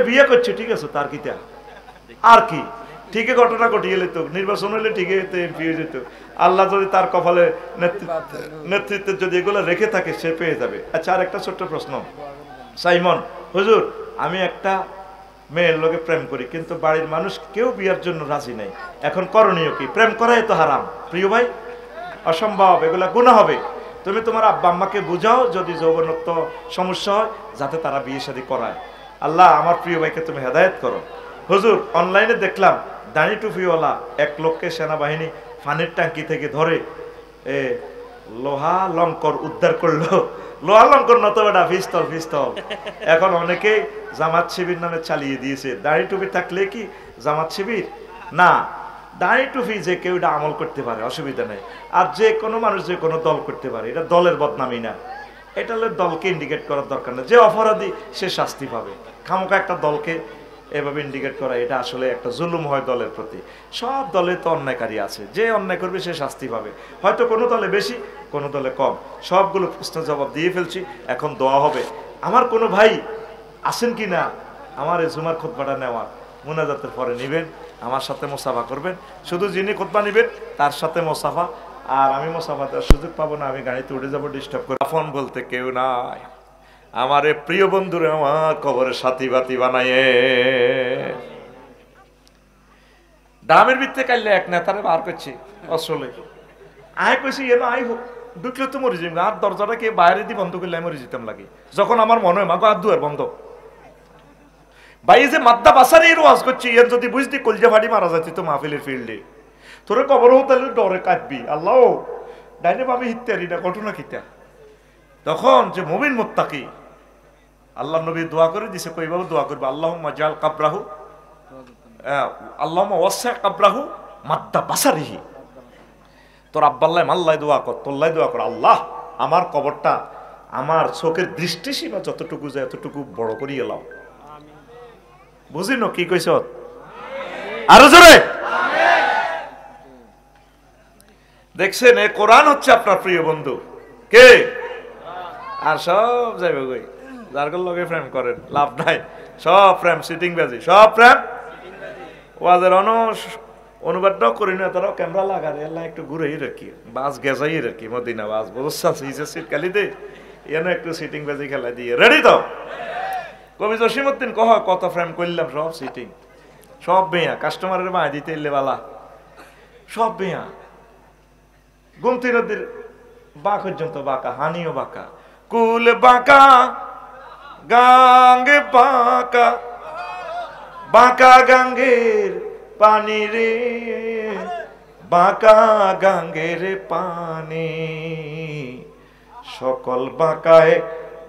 S1: বিয়ে করছে, ঠিক আছে, তার কি আর কি? ঠিকই ঘটনা ঘটিয়ে যেত, নির্বাচন হলে ঠিকই এমপি হয়ে যেত। আল্লাহ যদি তার কপালে নেতৃত্বের যদি এগুলো রেখে থাকে সে পেয়ে যাবে। আচ্ছা আর একটা ছোট্ট প্রশ্ন, সাইমন, হুজুর আমি একটা মেয়ের লোকে প্রেম করি কিন্তু বাড়ির মানুষ কেউ বিয়ের জন্য রাজি নেই, এখন করণীয় কি? প্রেম করাই তো হারাম প্রিয় ভাই, অসম্ভব, এগুলা গুনাহ হবে। তুমি তোমার আব্বা আম্মাকে বুঝাও যদি যৌবনত্ব সমস্যা হয় যাতে তারা বিয়ে শাদী করায়। আল্লাহ আমার প্রিয় ভাইকে তুমি হেদায়েত করো। হুজুর অনলাইনে দেখলাম দাড়ি টুপিওয়ালা এক লোককে সেনাবাহিনী পানির ট্যাঙ্কি থেকে ধরে লোহা লঙ্কর উদ্ধার করলো। লোহা লঙ্কর নত বেটা, পিস্তল। এখন অনেকে জামাত শিবির নামে চালিয়ে দিয়েছে। দাড়ি টুপি থাকলে কি জামাত শিবির না? দাড়ি টুপি যে কেউ এটা আমল করতে পারে, অসুবিধা নেই। আর যে কোনো মানুষ যে কোনো দল করতে পারে, এটা দলের বদনামি না, এটা হলে দলকে ইন্ডিকেট করার দরকার নেই। যে অপরাধী সে শাস্তি পাবে, খামোকা একটা দলকে এভাবে ইন্ডিকেট করা এটা আসলে একটা জুলুম হয় দলের প্রতি। সব দলে তো অন্যায়কারী আছে, যে অন্যায় করবে সে শাস্তি পাবে, হয়তো কোনো দলে বেশি কোনো দলে কম। সবগুলো প্রশ্ন জবাব দিয়ে ফেলছি, এখন দোয়া হবে। আমার কোনো ভাই আছেন কি না আমার এই জুমার খুতবাটা নেওয়ার? মুনাজাতের পরে নিবেন, আমার সাথে মোসাফা করবেন, শুধু যিনি খুতবা নিবেন তার সাথে মোসাফা। আর আমি মোসাফা দেওয়ার সুযোগ পাবো না, আমি গাড়িতে উঠে যাবো, ডিস্টার্ব করে। ফোন বলতে কেউ নাই, আমার প্রিয় বন্ধুরে আমার কবরের সাথী বাতি বানাইয়ে। দামের ভিত্তে কাইলে এক নেতারে বার করছি আসলে, আয় কইছি আই ঢুকলে তো মরে যাই, আর দরজাটা কে বাইরে দিয়ে বন্ধ করলে মরে যেতাম লাগে। যখন আমার মনে হয় মাগো আর দুয়ার বন্ধ, ভাই যে মাদ্দা বাসারে ওয়াজ করছি, এর যদি বুঝতি কলজা ফাটি মারা যাচ্ছি তো মাহফিলের ফিল্ডে, তোরে কবর তাহলে ডরে কাটবি। আল্লাহ ডাইনে বামে হিত্যারি না ঘটনা কিতা। তখন যে মুমিন মুত্তাকি আল্লাহ নবী দোয়া করে দিছে, কইভাবে দোয়া করবে, আল্লাহুম্মা জাল কাবরাহু আল্লাহুম্মা ওয়াসা কাবরাহু মাদ্দা বাসারিহি। তোর আব্বাল্লাহ মাল্লাই দোয়া কর, তোল্লাই দোয়া কর, আল্লাহ আমার কবরটা আমার চোখের দৃষ্টিসীমা যতটুকু যায় এতটুকু বড় করিয়ে এলাম। বুঝিন কি কইছ? আরো জোরে দেখছেন, এ কোরআন হচ্ছে আপনার প্রিয় বন্ধু। কে? আর সব যাইবে কই, যার লগে ফ্রেম করেন লাভ নাই, সব ফ্রেম সিটিং বাজি, সব ফ্রেম ওয়াজের অনুবাদটাও করি না, তারাও ক্যামেরা লাগার এলা একটু ঘুরেই রাখি, বাস গেজাই রাখি, মদিনা বাস বসা সিট কালি দে এনে একটু সিটিং বাজি খেলা দিয়ে রেডি। তো কবি জসিমউদ্দিন কহ কত ফ্রেম করলাম, সব সিটিং, সব বেয়া, কাস্টমারের মায় দিতে এলে বালা, সব বেয়া। গুমতি নদীর বা পর্যন্ত বাঁকা, হানিও বাঁকা, কুল বাঁকা গাঙ্গে বাঁকা, বাঁকা গাঙ্গের পানি রে, বাঁকা গাঙ্গের পানি, সকল বাঁকায়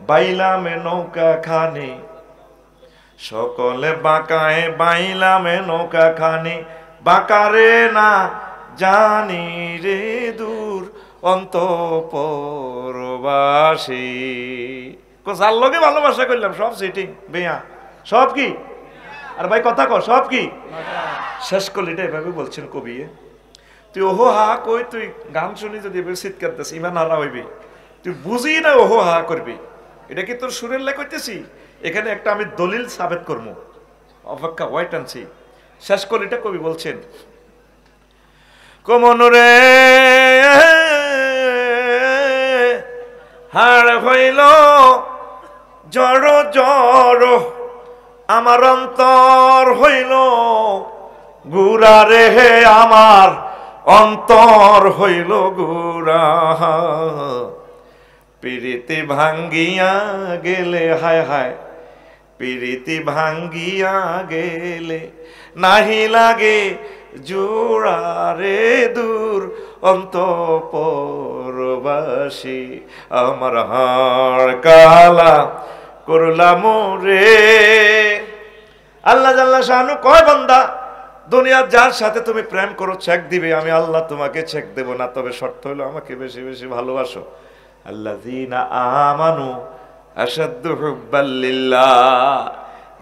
S1: বাইলামে নৌকা খানি, সকলে বাঁকায় বাইলামে নৌকা খানি, বাঁকারে না জানি রে দূর অন্তঃপুরবাসী। যার লগে ভালোবাসা করলাম সব সিটিং বেয়া, সব কি? আর ভাই কথা কর, সব কি? শেষ কলিটা এভাবে বলছেন কবি, তুই ওহো হা কই, তুই গান শুনি যদি এভাবে চিৎকার দিস ইমান হারা হইবি, তুই বুঝি না ওহো হা করবি। এটা কি তোর সুরের লাই করতেছি? এখানে একটা আমি দলিল সাবেত করবো, অপেক্ষা ওয়াইট আনছি। শেষ কলিটা কবি বলছেন, কমন রে হাড় হইল জড় জড়, আমার অন্তর হইল গুড়া রে, হে আমার অন্তর হইল গুড়া, পিরিতি ভাঙ্গিয়া গেলে হায় হায়, পিরিতি ভাঙ্গিয়া গেলে নাহি লাগে জোড়া রে দূর অন্তঃপুরবাসী, আমার হাড় কালা করলাম রে। আল্লাহ জাল্লা শানু কয়, বান্দা দুনিয়ার যার সাথে তুমি প্রেম করো চেক দিবে, আমি আল্লাহ তোমাকে চেক দেব না, তবে শর্ত হলো আমাকে বেশি বেশি ভালোবাসো। আল্লাযীনা আমানু আশাদ্দু হুব্বাল লিল্লাহ,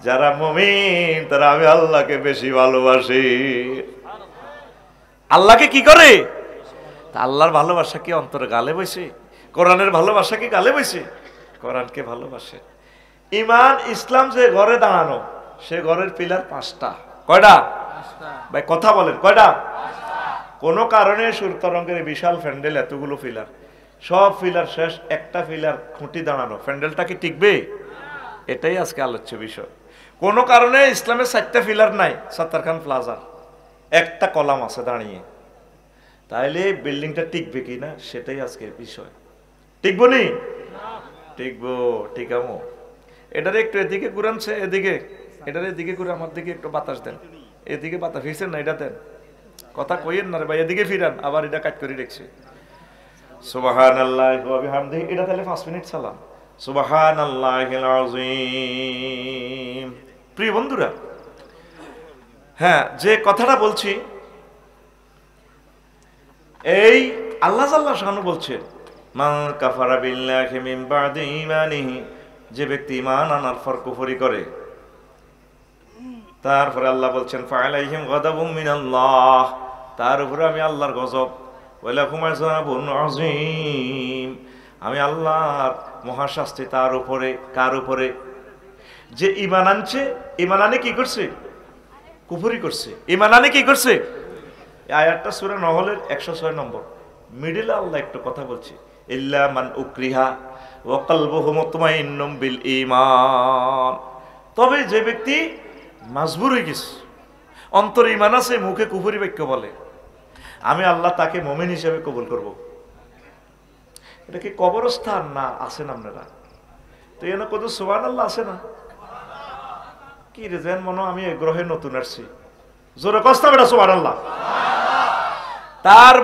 S1: যারা মুমিন তারা আমি আল্লাহকে বেশি ভালোবাসি। আল্লাহকে কি করে? আল্লাহর ভালোবাসা কি অন্তরে গালে বসে? কোরআনের ভালোবাসা কি গালে বসে? কোরআনকে ভালোবাসে। ইমান ইসলাম যে ঘরে দাঁড়ানো, সে ঘরের পিলার 5টা। কয়টা ভাই কথা বলেন? কয়টা? কোন কারণে সুরতরঙ্গের বিশাল প্যান্ডেল, এতগুলো পিলার, সব পিলার শেষ, একটা পিলার খুঁটি দাঁড়ানো, প্যান্ডেলটা কি টিকবে? এটাই আজকে আলোচ্য বিষয়। কোন কারণে ইসলামের 4টা পিলার নাই, সাত্তার খান প্লাজার একটা কলাম আছে দাঁড়িয়ে, তাইলে বিল্ডিংটা টিকবে কিনা সেটাই আজকের বিষয়। টিকবো নি? টিকবো, টিকামো। এটারে একটু এদিকে ঘুরানছে, এদিকে এটারে এদিকে ঘুরে আমার দিকে একটু বাতাস দেন, এদিকে বাতাস ফিরছেন না, এটা দেন, কথা কইেন না রে ভাই, এদিকে ফিরান, আবার এটা কাট করে রেখছে। সুবহানাল্লাহি ওয়া বিহামদিহি, এটা তাহলে 5 মিনিট সালাম। সুবহানাল্লাহিল আযীম। প্রিয় বন্ধুরা, হ্যাঁ যে কথাটা বলছি, এই আল্লাহ জাল্লা শানু বলছেন, মান কাফারা বিল্লাহি মিন বাদি ঈমানিহি, যে ব্যক্তি ঈমান আনার পর কুফরি করে, তারপরে আল্লাহ বলছেন ফাআলাইহিম গাদাবুম মিনাল্লাহ, তার উপরে আমি আল্লাহর গজব, ওয়ালাকুম আযাবুন আযীম, আমি আল্লাহর মহাশাস্তি তার উপরে। কার উপরে? যে ঈমান আনছে, ঈমান আনে কি করছে? কুফরি করছে। ঈমান আনে কি করছে? আয়াতটা সূরা নহলের 106 নম্বর, মিডলে আল্লাহ একটু কথা বলছে, ইল্লা মান উকরিহা ওয়া কলবুহু মুতমাইন্নুম বিল ঈমান, তবে যে ব্যক্তি মাজবুর হয়ে গেছে, অন্তরে ঈমান আছে, মুখে কুফরি বাক্য বলে, আমি আল্লাহ তাকে মুমিন হিসেবে কবুল করব। এটা কি কবরস্থান না আছেন আপনারা? তো এনে কত সুবহানাল্লাহ আছে না? কি রে যেন মনে আমি এই গ্রহে নতুন আসছি, জোরে কষ্ট বেটা সুবহানাল্লাহ। তার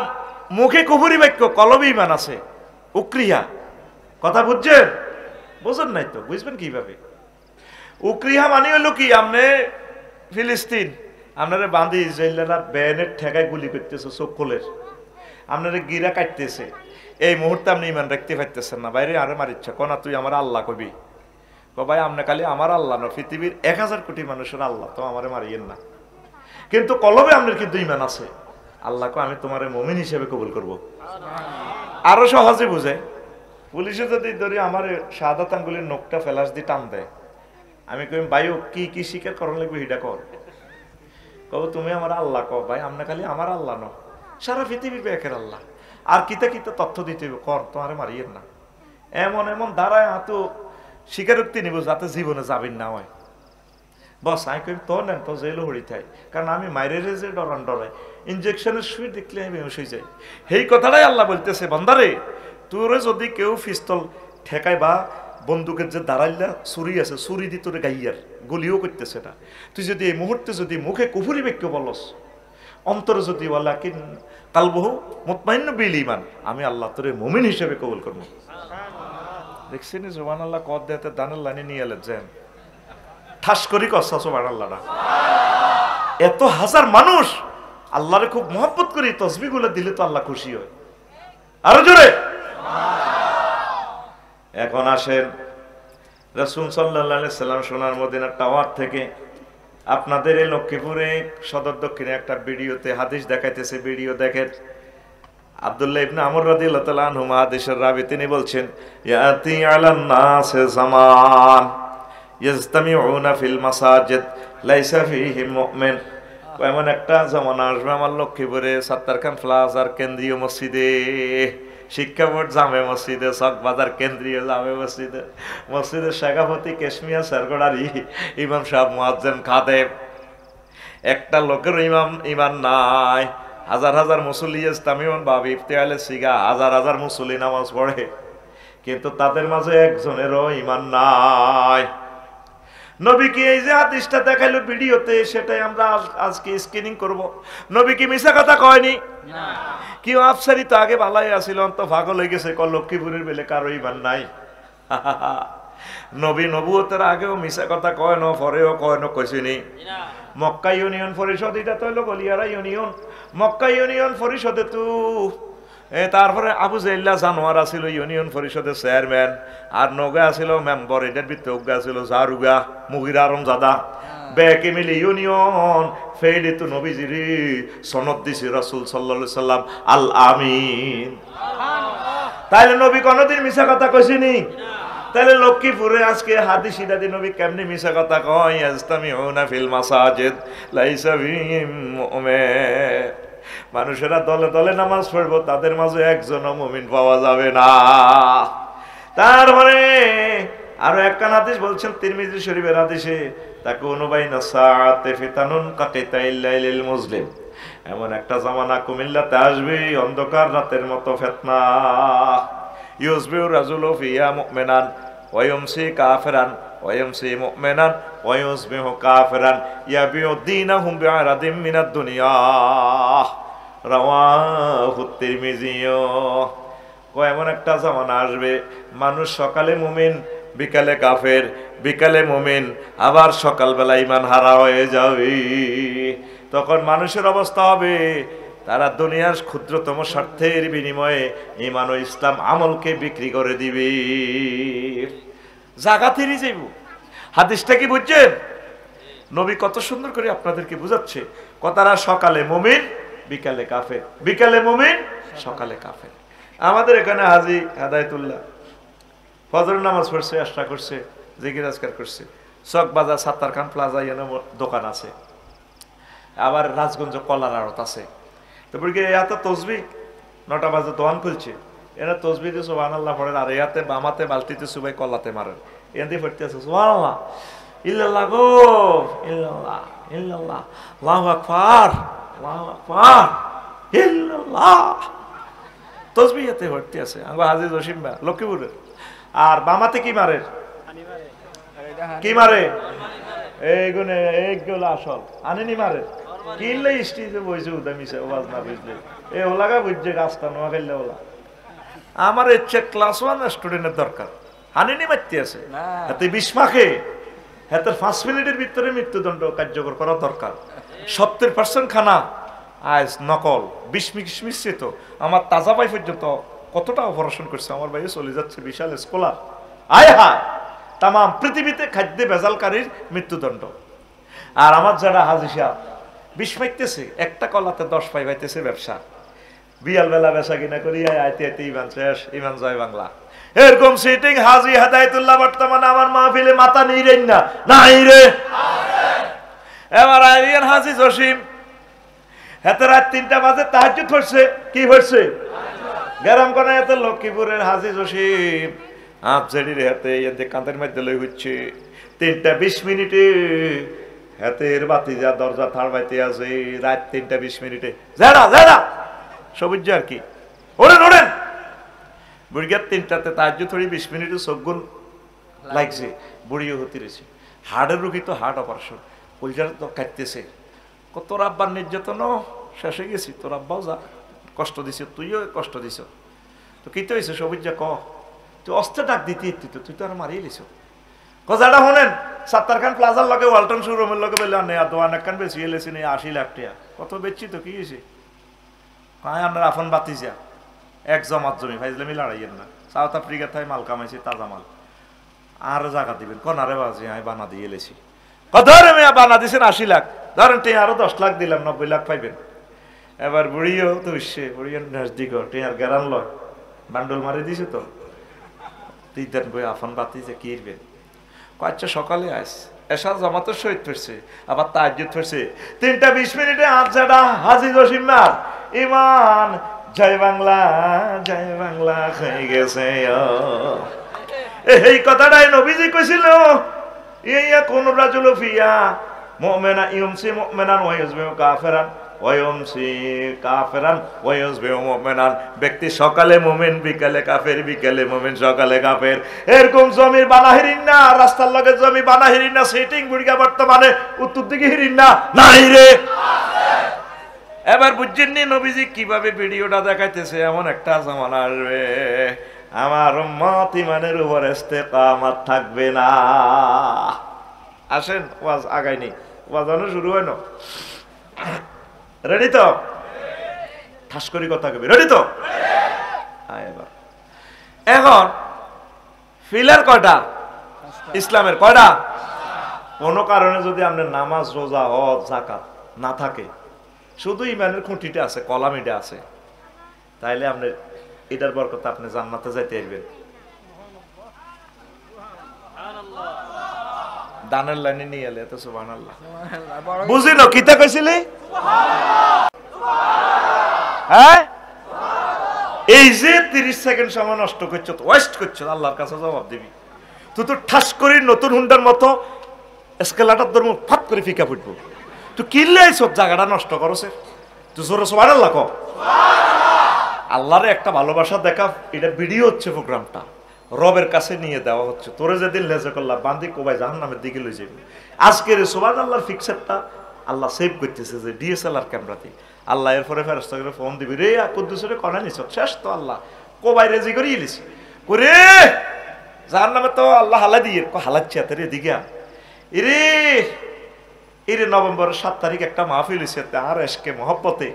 S1: মুখে কুফরি বাক্য, কলবে ঈমান আছে, উকরিহা। কথা বুঝছেন? বুঝেন নাই তো, বুঝবেন কিভাবে? উকরিহা মানে হলো কি, আপনি ফিলিস্তিন আপনারা বাঁধি ইসরায়েলরা ব্যানের ঠেকায় গুলি করতেছে, চোখ খোলের আপনারা গিরা কাটতেছে, এই মুহূর্তে আপনি ইমান রাখতে পারতেছেন না, বাইরে আরে মারিচ্ছা কনা তুই আমার আল্লাহ কবি, ভাই আপনি খালি আমার আল্লাহ না, পৃথিবীর 1000 কোটি মানুষের আল্লাহ, তো আমারে মারিয়েন না। কিন্তু কলবে আপনার কিন্তু ইমান আছে, আল্লাহকে আমি তোমার মুমিন হিসেবে কবুল করব। আরো সহজে বুঝে, পুলিশে যদি ধরি আমার শাহাদাত আঙ্গুলের নখটা ফেলাস দিয়ে টান দেয়, আমি কই ভাই কি কি স্বীকার করার লাগবে হিডা কর, কব তুমি আমার আল্লাহ, কব ভাই আপনি খালি আমার আল্লাহ ন, সারা পৃথিবীর একের আল্লাহ, আর কিতা কিতা তথ্য দিতে হবে, কর তোমারে মারিয়েন না। এমন এমন দাঁড়ায় হাত স্বীকারোক্তি নিব যাতে জীবনে যাবেন না হয়। বস আমি কই তো নেন তো জেলও হড়ি থাই, কারণ আমি মাইরের যে ডরান ডরাই, ইঞ্জেকশনের সুই দেখলে আমি বেহুশ হয়ে যাই। সেই কথাটাই আল্লাহ বলতেছে, বান্দারে তোরে যদি কেউ পিস্তল ঠেকায় বা বন্দুকের যে দাঁড়াইলা ছুরি আছে, ছুরি দি তোরে গাইয়ার গুলিও করতেছে না, তুই যদি এই মুহূর্তে যদি মুখে কুফরি বাক্য বলস, অন্তরে যদি বলা কি কালবহু মুতমাইন্ন বিল ঈমান, আমি আল্লাহ তোরে মুমিন হিসেবে কবুল করবো। দেখছেন সুবহানাল্লাহ কদ দেতে দানের লাইনে নিয়ে এলেন যেন ঠাস করি কষ্ট সুবহানাল্লাহ না। এত হাজার মানুষ আল্লাহরে খুব মহব্বত করি, তসবিহগুলো দিলে তো আল্লাহ খুশি হয়। আরো জোরে। এখন আসেন রাসূল সাল্লাল্লাহু আলাইহি সাল্লাম সোনার মদিনার টাওয়ার থেকে আপনাদের এই লক্ষ্মীপুরে সদর দক্ষিণে একটা ভিডিওতে হাদিস দেখাইতেছে, ভিডিও দেখেন। আব্দুল্লাহ ইবনে আমর রাদিয়াল্লাহু তাআলা আনহু হাদিসের রাবী, তিনি বলছেন ইয়াতি আলান নাস জামান ইয়াজতামিউনা ফিল মাসাজিদ লাইসা ফীহি মুমিন। এমন একটা জামানা আসবে আমার লক্ষ্মীপুরে সাত্তারখান প্লাজার কেন্দ্রীয় মসজিদে, শিক্ষা বোর্ড জামে মসজিদে, চকবাজার কেন্দ্রীয় জামে মসজিদে, মসজিদের সভাপতি কেশমিয়া সরগড়ারি ইমাম সাহেব মুয়াজ্জিন খাদেম, একটা লোকের ইমান নাই। হাজার হাজার মুসল্লি ইস্তামিউন বা ইফতিহালে সিগা, হাজার হাজার মুসল্লি নামাজ পড়ে, কিন্তু তাদের মাঝে একজনেরও ইমান নাই। নবী কি এই যে হাদিসটা দেখাইলো ভিডিওতে, সেটাই আমরা আজকে স্ক্রিনিং করব। নবী কি মিছা কথা কয়নি? না। কি আফসারি তো আগে ভালাই আছিল, তো পাগল হয়ে গেছে, ক লক্ষ্মীপুরের বেলে কারো ইমান নাই। নবী নবুয়তের আগেও মিছা কথা কয় না, পরেও কয় না, কইছিনি। মক্কা ইউনিয়ন পরিষদ, এটা তো হইলো গলিয়ারা ইউনিয়ন, মক্কা ইউনিয়ন পরিষদে তো তারপরে আবু জাইল্লা জানোয়ার আছিল ইউনিয়ন পরিষদের চেয়ারম্যান, আর নগা আছিল মেম্বার, এটার ভিতরে উগা ছিল জারুগা মুগিরা আরমজাদা, ব্যাকে মিলি ইউনিয়ন ফেডে তো নবীজিরি সনদ দিছে রাসূল সাল্লাল্লাহু আলাইহি সাল্লাম আল আমিন। তাইলে নবী কোনদিন মিছা কথা কইছিনি? তাহলে লক্ষ্মীপুরে আজকে হাদিস ইদাদি নবী কেমনি মিছা কথা কয়, ইয়াজতামিউনা ফিল মাসাজিদ লাইসা ফীহিম মুমিন। মানুষেরা দলে দলে নামাজ পড়বো, তাদের মাঝে একজনও মুমিন পাওয়া যাবে না। তারপরে আরো একটা হাদিস বলছেন তিরমিজি শরীফের হাদিসে, তাকুনু বাইনা সাআতি ফিতানুন কাকিতাইল লাইলিল মুসলিম, এমন একটা জামানা কুমিল্লাতে আসবে অন্ধকার রাতের মতো ফিতনা, ইউসবিউ রাজুলু ফিয়া মুমিনান ওয়া ইউমসি কাফিরান ওয়া ইউমসি মুমিনান ওয়া ইউসবিহু কাফিরান ইয়াবিউ দীনাহুম বিআরাদিম মিনাদ দুনিয়া, রাওয়াহু তিরমিজি। এমন একটা জামানা আসবে মানুষ সকালে মুমিন, বিকালে কাফের, বিকালে মুমিন, আবার সকালবেলা ঈমান হারা হয়ে যাবে। তখন মানুষের অবস্থা হবে, তারা দুনিয়ার ক্ষুদ্রতম স্বার্থের বিনিময়ে ঈমান ও ইসলাম আমলকে বিক্রি করে দিবে, জায়গা থেরি যাইব। হাদিসটা কি বুঝছেন? নবী কত সুন্দর করে আপনাদেরকে বুঝাচ্ছে, কথাটা সকালে মুমিন, বিকালে কাফের, বিকালে মুমিন, সকালে কাফের। আমাদের এখানে হাজী হেদায়েতুল্লাহ ফজর নামাজ পড়ছে, আশরা করছে, জিকির আজকার করছে, চক বাজার সাত্তারখান প্লাজা দোকান আছে, আবার রাজগঞ্জ কলার আড়ত আছে। তারপরে কি এত তসবিহ 9টা বাজে দোকান খুলছে, এরা তসবিহ দিয়ে সুবহানাল্লাহ পড়েন, আর এতে বামাতে বালতিতে সুবাই কলাতে মারেন, এন দিয়ে পড়তে আছে সুবহানাল্লাহ ইল্লাল্লাহ গো ইল্লাল্লাহ ইল্লাল্লাহ আল্লাহু আকবার আল্লাহু আকবার। ইল্লাল্লাহ তসবিহাতে ভর্তি আছে আমার হাজী জসিম ভাই লক্ষ্মীপুরের। আর বামাতে কি মারে, কি মারে এইগুনে এইগুলো আসল আনেনি মারে কিনলে স্টেজে বইছে উদামিছে ওয়াজ না বুঝলে এ ওলাগা বুঝছে গাছটা নোয়া খেললে ওলা। আমার ইচ্ছে ক্লাস 1 স্টুডেন্টের দরকার, আনেনি মারতে আছে হাতে 20 মাখে হাতের 5 মিনিটের ভিতরে মৃত্যুদণ্ড কার্যকর করা দরকার। 70% খানা আজ নকল 20 মিশ্রিত। আমার তাজা ভাই পর্যন্ত কতটা অপারেশন করছে, আমার ভাই চলে যাচ্ছে বিশাল স্কলার। আয় হায় তাম পৃথিবীতে খাদ্যে ভেজালকারীর মৃত্যুদণ্ড। আর আমার যারা হাজি সাহেব 20 পাইতেছে, একটা কলাতে 10 পাইতেছে ব্যবসা, বিয়াল বেলা বেচা কিনা করি আইতে আইতে ইমান শেষ, ইমান জয় বাংলা। এরকম সিটিং হাজি হেদায়েতুল্লাহ বর্তমানে আমার মাহফিলে মাথা নিরেন না নাই রে। এবার আইরিয়ান হাজি জসিম হাতে রাত 3টা বাজে তাহাজ্জুদ পড়ছে, কি পড়ছে গরম কোনা এত লক্ষ্মীপুরের হাজি জসিম আপজেডি রে হাতে এতে কাঁধের মধ্যে লই হচ্ছে 3টা 20 মিনিটে হাতের বাতি যা দরজা থাড়বাইতে আছে রাত 3টা 20 মিনিটে যারা যারা সবুজ আর কি ওরেন ওরেন বুড়িয়ার 3টাতে তাহাজ্জুদ পড়ি 20 মিনিটে চোখগুন লাগছে, বুড়িও হতে রয়েছে। হার্টের রুগী তো হার্ট অপারেশন, কলজার তো কাটতেছে। তোর আব্বার নির্যাতন শেষ হয়ে গেছি, তোর আব্বাও যা কষ্ট দিছে, তুইও কষ্ট দিছ, তো কি তো হয়েছে সবুজ যা ক তুই অস্ত্র ডাক দিতে তুই তো আর মারিয়ে লিছ কজাটা শোনেন। সাত্তার খান প্লাজার লগে ওয়ালটন শোরুমের লগে বললে নেয়া দোয়ান একখান বেশি এলেছি নেই 80 লাখ টাকা, কত বেচছি তো কি হয়েছে কায় আপনার আফন বাতি যা এক জমাত জমি ভাইজলামি লড়াইয়ের না। সাউথ আফ্রিকা থেকে মাল কামাইছি তাজা মাল, আর জায়গা দিবেন কনারে বাজে আমি বানা দিয়ে এলেছি ধরে মেয়া বানা দিয়েছেন 80 লাখ, ধরেন তে আরো 10 লাখ দিলাম 90 লাখ পাইবেন। এবার বুড়িও তো উঠছে, বুড়িও নজদিক টেয়ার গেরান লয় বান্ডল মারি দিছে তো তুই দেন বই আফন বাতি যে কিরবেন আচ্ছা সকালে আস এসা জামাতের শহীদ ফিরছে আবার তাহাজ্জুদ ফিরছে 3টা 20 মিনিটে আজাডা হাজি জসিম মার ইমান জয় বাংলা হয়ে গেছে। এই কথাটাই নবীজি কইছিল ইয়া কোন রাজুল ফিয়া মুমিনা ইউমসি মুমিনান ওয়া ইউসবিহু কাফিরান ওয়া ইউমসি কাফিরান ওয়া ইউসবিহু মুমিনান। ব্যক্তি সকালে মুমিন বিকালে কাফের, বিকালে মুমিন সকালে কাফের। এরকম জমির বানাহিরিন না, রাস্তার লগে জমি বানাহিরিন না, সেটিং বুড়িগা বর্তমানে উত্তর দিকে হিরিন না নাই রে। এবার বুঝছেননি নবীজি কিভাবে ভিডিওটা দেখাইতেছে, এমন একটা জামানা আসবে আমার উম্মত ইমানের উপর ইস্তেকামত থাকবে না। আসেন ওয়াজ আগাইনি, ওয়াজ আনো শুরু হয় না, রেডি তো? ঠাস করি কথা কবি, রেডি তো? এবার এখন ফিলার কয়টা ইসলামের, কয়টা? কোন কারণে যদি আপনার নামাজ রোজা হজ যাকাত না থাকে, শুধু ইমানের খুঁটিটা আছে, কলামিটা আছে, তাইলে আপনার এটার বরকতে আপনি জান্নাতে যাইতে পারবেন। দানের লাইনে নিয়ে এলে এত সুবহানাল্লাহ বুঝিল কিতা কইছিলি? হ্যাঁ এই যে 30 সেকেন্ড সময় নষ্ট করছো, ওয়েস্ট করছো, আল্লাহর কাছে জবাব দিবি। তুই তো ঠাস করে নতুন হুন্ডার মতো এসকেলেটর ধর্ম ফাট করে ফিকা ফুটবো, তুই কিনলে সব জায়গাটা নষ্ট করছে। তুই জোরে সুবহানাল্লাহ কও। আল্লাহরে একটা ভালোবাসা দেখা, এটা ভিডিও হচ্ছে, প্রোগ্রামটা রবের কাছে নিয়ে দেওয়া হচ্ছে। তোরে যেদিন লেজে করলা বান্দি কোবাই জাহান্নামের দিকে লই যাবে। আজকের সুবহানাল্লাহর পিকচারটা আল্লাহ সেভ করতেছে যে ডিএসএলআর ক্যামেরাতে। আল্লাহ এরপরে ফেরেশতাকে ফোন দিবি, রে কুদ্দুসরে কোনা নিছ শেষ তো আল্লাহ কোবাই রেজি করিয়ে লিছি করে জাহান্নামে তো আল্লাহ হালা দিয়ে হালাচ্ছে এত এদিকে এরে এরে নভেম্বরের 7 তারিখ একটা মাহফিল হয়েছে, আর এসকে মহব্বতে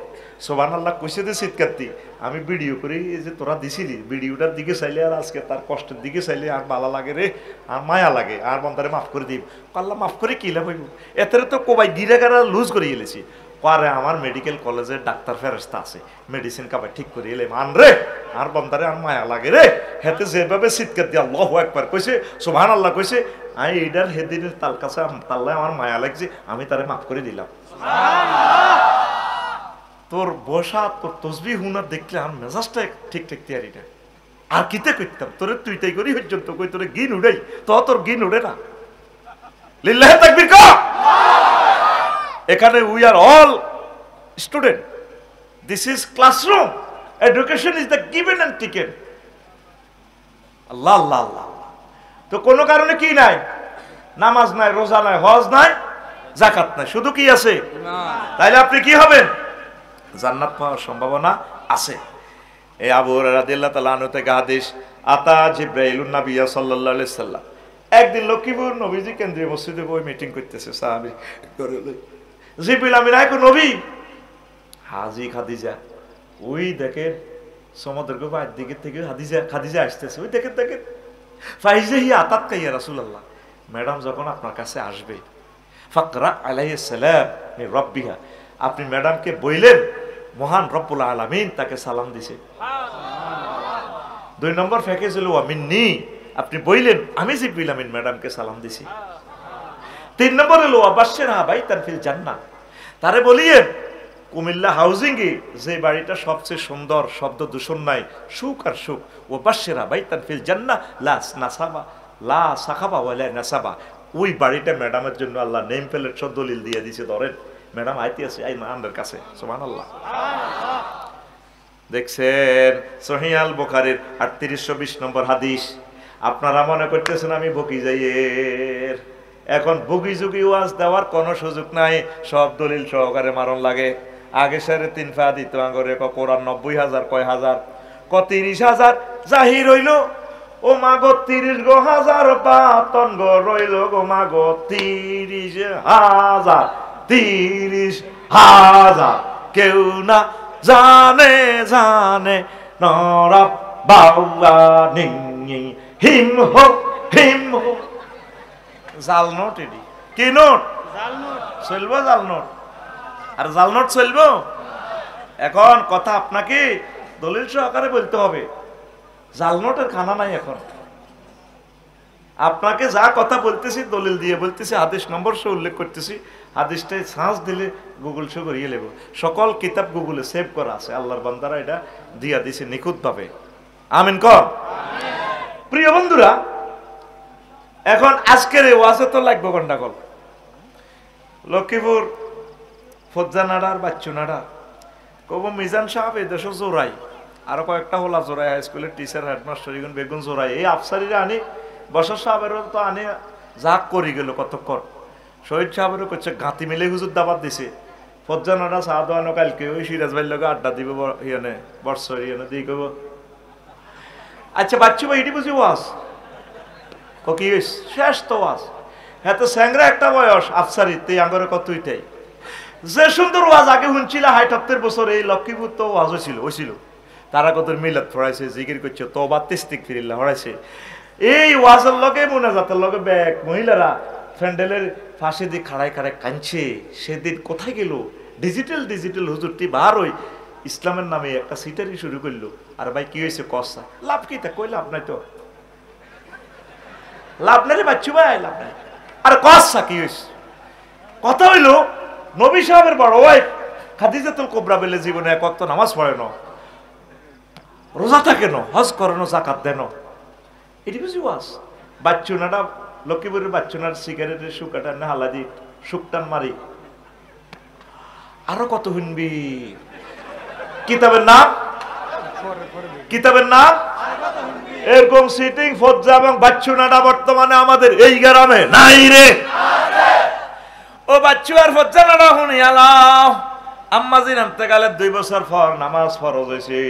S1: সুবহানাল্লাহ কইছে যে চিৎকারতি আমি ভিডিও করি, এই যে তোরা দিছিলি ভিডিওটার দিকে চাইলে আর আজকে তার কষ্টের দিকে চাইলে আর ভালো লাগে রে, আর মায়া লাগে, আর বন্ধারে মাফ করে দিব। আল্লাহ মাফ করে কি লাভ হইব, এতে তো কোবাই গিরাগারা লুজ করে এলেছি। পারে আমার মেডিকেল কলেজের ডাক্তার ফেরেশতা আছে, মেডিসিন কাবাই ঠিক করে এলে মান রে, আর বন্ধারে আর মায়া লাগে রে। হেতে যেভাবে চিৎকার দিয়ে আল্লাহু আকবার কইছে, সুবহানাল্লাহ কইছে, আমি এইটার হেদিনের তাল কাছে তাল্লায় আমার মায়া লাগছে, আমি তারে মাফ করে দিলাম। তোর বসা তোর তসবিহ হুনা দেখলে আমার মেজাজটা ঠিক ঠিক তৈরি না। আর কিতে করতাম তোরে তুই তাই করি পর্যন্ত কই তোরে গিন উড়াই, তো তোর গিন উড়ে না। লিল্লাহি তাকবীর কর। এখানে we are all student, this is classroom, education is the given and taken. আল্লাহ আল্লাহ আল্লাহ। তো কোনো কারণে কি নাই? নামাজ নাই, রোজা নাই, হজ নাই, যাকাত নাই, শুধু কি আছে? তাইলে আপনি কি হবেন? জান্নাত পাওয়ার সম্ভাবনা আছে। এই আবু হুরায়রা রাদিয়াল্লাহু তাআলা আনহু থেকে হাদিস, আতা জিবরাইলুন নাবিয়্যা সাল্লাল্লাহু আলাইহি সাল্লাম। একদিন লক্ষ্মীপুর নবীজি কেন্দ্রীয় মসজিদে বই মিটিং করতেছে, সাহাবী করে লই জিবরিল আমিন আইকো নবী হাজী খাদিজা, ওই দেখেন সমুদ্রের বাইর দিকে থেকে খাদিজা আসতেছে, ওই দেখেন দেখেন ফাইজা হি আতাত কাইয়া রাসূলুল্লাহ, ম্যাডাম যখন আপনার কাছে আসবে ফাকরা আলাইহিস সালাম মির রাব্বিহা, আপনি ম্যাডামকে বইলেন মহান রব্বুল আলামিন তাকে সালাম দিছে। 2 নম্বর প্যাকেজ হলো মিন্নি, আপনি বইলেন আমি জিবরিল আমিন ম্যাডামকে সালাম দিছি। 3 নম্বর হলো আবাশশিরহা বাইতান ফিল জান্নাহ, তারে বলিয়েন কুমিল্লা হাউজিং এ যে বাড়িটা সবচেয়ে সুন্দর, শব্দ দূষণ নাই, সুখ আর সুখ, ও বাশশিরহা বাইতান ফিল জান্নাহ লা নাসাবা লা সাখাবা ওয়ালা নাসাবা, ওই বাড়িটা ম্যাডামের জন্য আল্লাহ নেম প্লেট সব দলিল দিয়ে দিয়েছে, ধরেন ম্যাডাম আইতে আছে এই আমাদের কাছে, সুবহানাল্লাহ। দেখছেন সহিহ আল বুখারীর 3820 নম্বর হাদিস। আপনারা মনে করতেছেন আমি বকি যাইয়ের, এখন বগি যুগি ওয়াজ দেওয়ার কোনো সুযোগ নাই, সব দলিল সহকারে মারণ লাগে। আগে 3.5 পা দিত আঙ্গরে কোরআন 90,000 কয় হাজার ক 30,000 জাহির হইল, ও মাগো 30 গো হাজার পাতন গো রইল গো মাগো 30,000 30,000 কেউ না জানে জানে নরব বাউলা নিঙি হিম হো হিম হো। জাল নোট, এডি কি নোট? জাল নোট চলবো, জাল নোট আর জাল নোট চলবো। এখন কথা আপনাকে দলিল সহকারে বলতে হবে, জাল নোটের খানা নাই। এখন আপনাকে যা কথা বলতেছি দলিল দিয়ে বলতেছি, হাদিস নম্বর সহ উল্লেখ করতেছি, হাদিসটাই সার্চ দিলে গুগল শো করিয়ে নেব, সকল কিতাব গুগলে সেভ করা আছে, আল্লাহর বান্দারা এটা দিয়া দিছে নিখুঁত ভাবে। আমিন কর। প্রিয় বন্ধুরা, এখন আজকের এই ওয়াজে তো লাগবে গন্ডাগোল। লক্ষ্মীপুর ফজ্জানাড়া আর বাচ্চুনাড়া কব মিজান সাহেব এই দেশ জোড়াই, আরো কয়েকটা হলা জোড়াই হাই স্কুলের টিচার হেডমাস্টার বেগুন জোড়াই, এই আফসারিরা আনি বসর সাহেবেরও তো আনে জাক করি গেল কতক্ষণ, শহীদ সাহেবেরও করছে গাঁতি মিলে হুজুর দাবাত দিছে, ফজ্জানাড়া চা দোয়ানো কালকে ওই সিরাজ ভাইয়ের লগে আড্ডা দিব ইয়ে বর্ষর ইয়ে দিয়ে কব আচ্ছা বাচ্চু ভাই এটি বুঝি ওয়াজ ও কি শেষ তো ওয়াজ, হ্যাঁ তো স্যাংরা একটা বয়স আফসারি তুই আঙ্গরে কতইটাই যে সুন্দর ওয়াজ আগে শুনছিল ৭৮ বছর, এই লক্ষ্মীপুর তো ওয়াজ হয়েছিল তারা কত মিলাদ পড়াইছে, জিকির করছে, তওবা ইস্তিগফার পড়াইছে, এই ওয়াজের লগে মুনাজাতের লগে ব্যাগ মহিলারা ফ্যান্ডেলের ফাঁসে দিয়ে খাড়ায় খাড়ায় কাঁদছে। সেদিন কোথায় গেল ডিজিটাল হুজুরটি বার হই ইসলামের নামে একটা সিটারি শুরু করলো। আর ভাই কি হয়েছে কসা, লাভ কি তা কই লাভ নাই, তো লাভ নাই রে বাচ্চু ভাই, লাভ নাই। আর কসা কি হয়েছে, কথা হইলো নবী সাহেবের বড় ওয়াইফ খাদিজাতুল কুবরা বলে জীবনে এক ওয়াক্ত নামাজ পড়ে না, রোজা থাকে না, হজ করে না, যাকাত দেন, এটি বুঝি ওয়াজ। বাচ্চুনাটা লক্ষ্মীপুরের বাচ্চুনার সিগারেটের শুকাটা না হালাদি শুকটান মারি, আরো কত শুনবি। কিতাবের নাম এরকম সিটিং ফজ্জা এবং বাচ্চুনাটা বর্তমানে আমাদের এই গ্রামে নাই রে। ও বাচ্চু আর ফজ্জা নাড়া শুনি আলাও আম্মাজির আনতেকালের 2 বছর পর নামাজ ফরজ হয়েছে,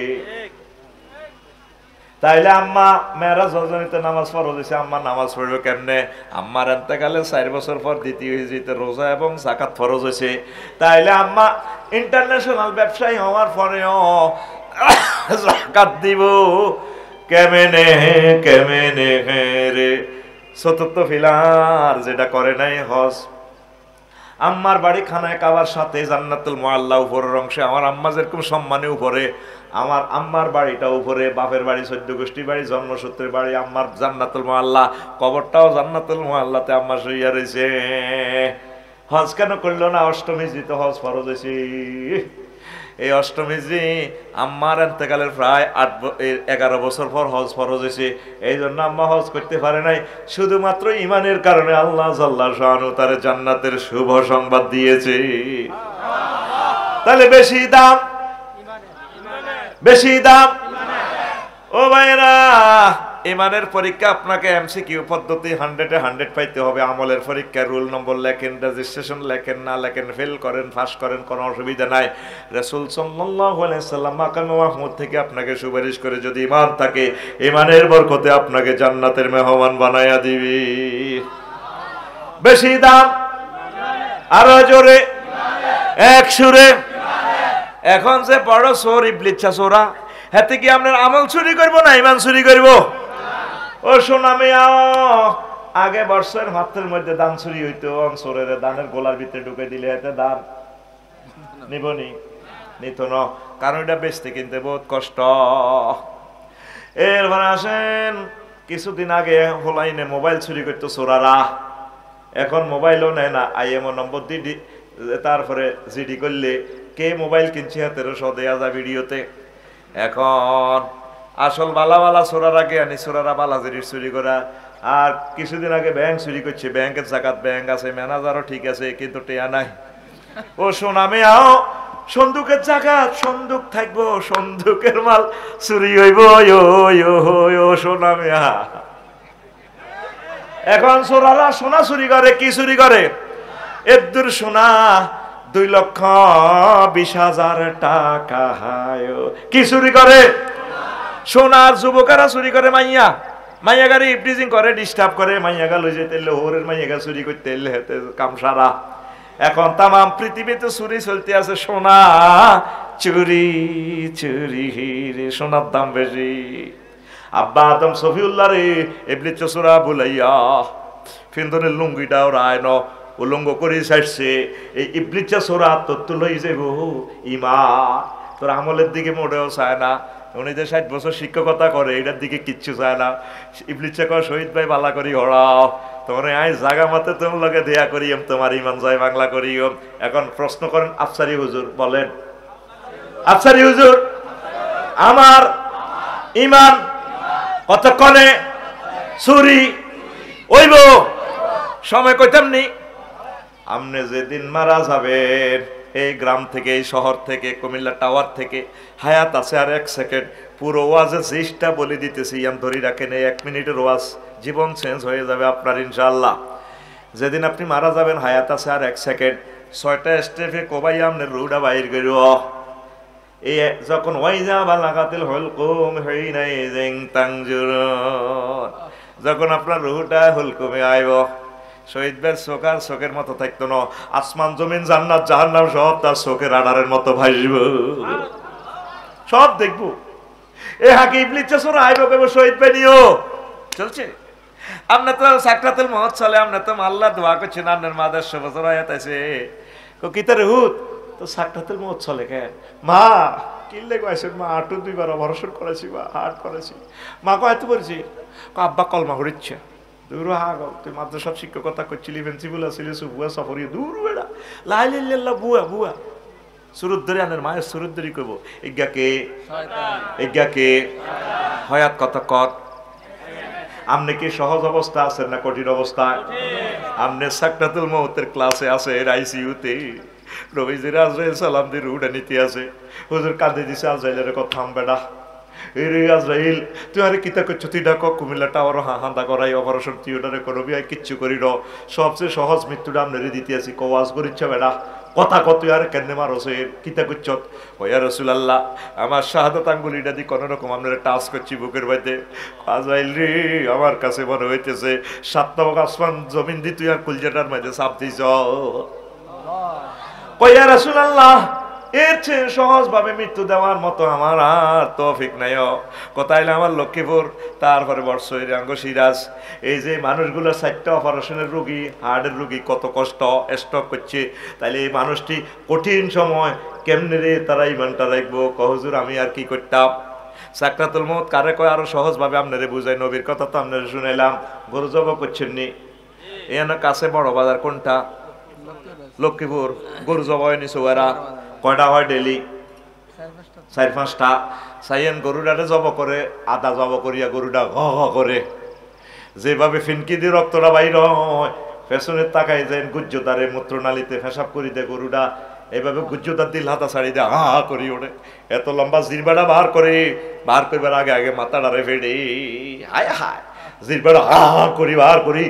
S1: তাইলে আম্মা মেয়েরা জজনীতে নামাজ ফরজ হয়েছে, আম্মা নামাজ পড়বে কেমনে? আম্মার এতেকালে 4 বছর পর দ্বিতীয় হিজরিতে রোজা এবং যাকাত ফরজ হয়েছে, তাইলে আম্মা ইন্টারন্যাশনাল ব্যবসায়ী হওয়ার পরেও যাকাত দিব কেমনে রে? চতুর্থ ফিলার যেটা করে নাই হজ। আম্মার বাড়ি খানায় কাবার সাথে জান্নাতুল মুআল্লা উপরের অংশে, আমার আম্মা যেরকম সম্মানে উপরে, আমার আম্মার বাড়িটা উপরে, বাপের বাড়ি 14 গোষ্ঠী বাড়ি, জন্মসূত্রের বাড়ি আম্মার জান্নাতুল মুআল্লা, কবরটাও জান্নাতুল মুআল্লাতে আম্মা শুইয়া রয়েছে। হজ কেন করলো না? অষ্টমী হিজরিতে হজ ফরজ হয়েছে। এই অষ্টমী হিজরি আম্মার এতেকালের প্রায় 11 বছর পর হজ ফরজ হয়েছে, এই জন্য আম্মা হজ করতে পারে নাই। শুধুমাত্র ইমানের কারণে আল্লাহ জাল্লা শাআনহু তার জান্নাতের শুভ সংবাদ দিয়েছে। তাহলে বেশি দাম বেশি দাম। ও ভাইরা, ইমানের পরীক্ষা আপনাকে এমসিকিউ পদ্ধতি 100-এ 100 পাইতে হবে। আমলের পরীক্ষা রুল নম্বর লেখেন, রেজিস্ট্রেশন লেখেন, না লেখেন ফেল করেন, পাস করেন, কোনো অসুবিধা নাই। রাসূল সাল্লাল্লাহু আলাইহি সাল্লাম মাকাম মাহমুদ থেকে আপনাকে সুপারিশ করে যদি ঈমান থাকে, ঈমানের বরকতে আপনাকে জান্নাতের মেহমান বানায়া দিবি। বেশি দাম, আরো জোরে, এক সুরে। এখন যে বড় চোর ইবলিস চোরা, হাতে কি আপনার আমল চুরি করবো না ঈমান চুরি করবো? ও শোনা মিয়া, আগে বর্ষের মাত্রের মধ্যে দান চুরি হইতো, চোরের দানের গোলার ভিতরে ঢুকে দিলে হাতে দান নিবনি, নিত না, কারণ এটা বেচতে কিনতে বহুত কষ্ট। এরপর আসেন, কিছুদিন আগে হোলাইনে মোবাইল চুরি করতো চোরারা, এখন মোবাইলও নেয় না, আইএমও নম্বর দিদি, তারপরে জিডি করলে কে মোবাইল কিনছে 1300 দেয়া যায় ভিডিওতে। এখন আসল বালা বালা চোরার আগে আনি চোরারা বালা জিনিস চুরি করা। আর কিছুদিন আগে ব্যাংক চুরি করছে, ব্যাংকের জাকাত ব্যাংক আছে, ম্যানেজারও ঠিক আছে, কিন্তু টেয়া নাই। ও সোনামে আও, সন্দুকের জাকাত সন্দুক থাকবো, সন্দুকের মাল চুরি হইব। ও সোনামে, এখন চোরারা সোনা চুরি করে। কি চুরি করে? এদুর সোনা 2,20,000 টাকা। কি চুরি করে? সোনার। যুবকেরা চুরি করে মাইয়া, মাইয়া গাড়ি ইফটিজিং করে, ডিস্টার্ব করে, মাইয়া গা লই যেতে হোরের মাইয়া গা চুরি করতে হেতে কামসারা। এখন তামাম পৃথিবীতে চুরি চলতে আছে, সোনা চুরি চুরি রে, সোনার দাম বেশি। আব্বা আদম সফিউল্লাহ রে ইবলিস চোরা বুলাইয়া ফিন্দনের লুঙ্গিটা রায় ন উলঙ্গ করে ছাড়ছে। এই ইবলিস চোরা তত্ত্ব লই যাইব ঈমান, তোর আমলের দিকে মোটেও চায় না। উনি যে 60 বছর শিক্ষকতা করে, এটার দিকে কিচ্ছু চায় না। ইবলিস কয়, শহীদ ভাই বালা করি হড়াও, তোমার আই জাগা মতে তোমার লগে দেয়া করিম, তোমার ইমান জয় বাংলা করিম। এখন প্রশ্ন করেন আফসারি হুজুর, বলেন আফসারি হুজুর, আমার ইমান কতক্ষণে চুরি ওইব? সময় কইতাম নি। আপনি যেদিন মারা যাবেন, এই গ্রাম থেকে, এই শহর থেকে, কুমিল্লা টাওয়ার থেকে, হায়াত আছে আর 1 সেকেন্ড। পুরো ওয়াজে জিসটা বলে দিতেছি, ইয়ান ধরি রাখেন, এই 1 মিনিটের ওয়াজ, জীবন চেঞ্জ হয়ে যাবে আপনার ইনশাআল্লাহ। যেদিন আপনি মারা যাবেন, হায়াত আছে আর 1 সেকেন্ড, 6টা স্টেপে কবাই আপনার রুডা বাইর করব। এই যখন ওয়াইজা বা লাগাতিল হুলকুম হিনা ইযিন তানজুরুন, যখন আপনার রুহটা হুলকুমে আইব, শহীদ ভাই চোখার চোখের মতো থাকতো না, আসমান জমিন জান্নাত জাহান্নাম সব তার চোখের আড়ারের মতো ভাসব, সব দেখবো। এ হাকি ইবলিস চোরা আইব কেব শহীদ ভাই নিও চলছে। আপনি তো সাকরাতুল মউত চলে, আপনি তো আল্লাহ দোয়া করছেন, আপনার মা 150 বছর হায়াত আছে, কিতারে হুত তো সাকরাতুল মউত চলে কেন? মা কিনলে কয়েছেন, মা 8 2বার অপারেশন করেছি, মা হার্ট করেছি। মা কয় তো বলছি, আব্বা কলমা করিচ্ছে। দূর হাগল, তুই মাদ্রাসার শিক্ষকতা করছিলি, প্রিন্সিপাল আসিলি, বুয়া সফরি দূর বেড়া লাই লিল্লাহ বুয়া বুয়া সুরত ধরে আনের মায়ের সুরত ধরি করব। ইজ্ঞাকে হয়াত কত কত। আপনি কি সহজ অবস্থা আছেন না কঠিন অবস্থায়? আপনি সাকরাতুল মউতের ক্লাসে আছে, আইসিইউতে নবীজির আজরাইল সালাম দিয়ে রুহটা নিতে আছে। হুজুর কাঁদে দিছে, আজরাইলের কথা থাম বেড়া, এরে আজরাইল তুই আরে কিতা করছো, তুই ডাক কুমিল্লা টাওয়ার হাঁদা করাই অপারেশন থিয়েটারে করবি, আর কিচ্ছু করি ন, সবচেয়ে সহজ মৃত্যুটা আপনারে দিতে আছি, কওয়াজ করিচ্ছ বেড়া, কথা কত আর কেন মারছে কিতা করছ? ওয়া রাসূলুল্লাহ, আমার শাহাদাত আঙ্গুলিটা দিয়ে কোনো রকম আপনারা টাচ করছি বুকের মধ্যে। আজরাইল রে, আমার কাছে মনে হইতেছে 7 নবক আসমান জমিন দি তুই আর কুলজাটার মধ্যে চাপ দিছ। ওয়া রাসূলুল্লাহ, এর চেয়ে সহজ ভাবে মৃত্যু দেওয়ার মতো আমার আর তৌফিক নাই। কোথায় আমার লক্ষ্মীপুর, তারপরে বর্ষাঙ্গ সিরাজ, এই যে মানুষগুলো 4টা অপারেশনের রোগী, হার্টের রোগী, কত কষ্ট, স্ট্রোক করছে, তাইলে এই মানুষটি কঠিন সময় কেমনে রে তারা ইমানটা রাখবো? হুজুর আমি আর কি করতাম? সাকরাতুল মউত কারে কয় আরো সহজ ভাবে আপনারে বুঝাই, নবীর কথা তো আপনারা শুনাইলাম। গরু জব করছেন নি, এখানে কাছে বড় বাজার কোনটা? লক্ষ্মীপুর। গরু জব হয়নি সৌরা কয়টা হয় ডেলি? 4-5টা। সাইয়েন গরুটারে জব করে, আদা জব করিয়া গরুটা ঘ ঘ করে, যেভাবে ফিনকি দিয়ে রক্তটা বাইর হয়, পেছনের তাকাই যায় গুজ্জতারে মূত্রনালীতে পেশাব করি দেয়, গরুটা এইভাবে গুজ্জুদার দিল হাতা ছাড়ি দেয়, হা হা করি ওঠে, এত লম্বা জিরবাটা বার করবার আগে আগে মাথাটারে ফেড়ে, হায় হায়, জিরবাটা হা হা করি বার করি,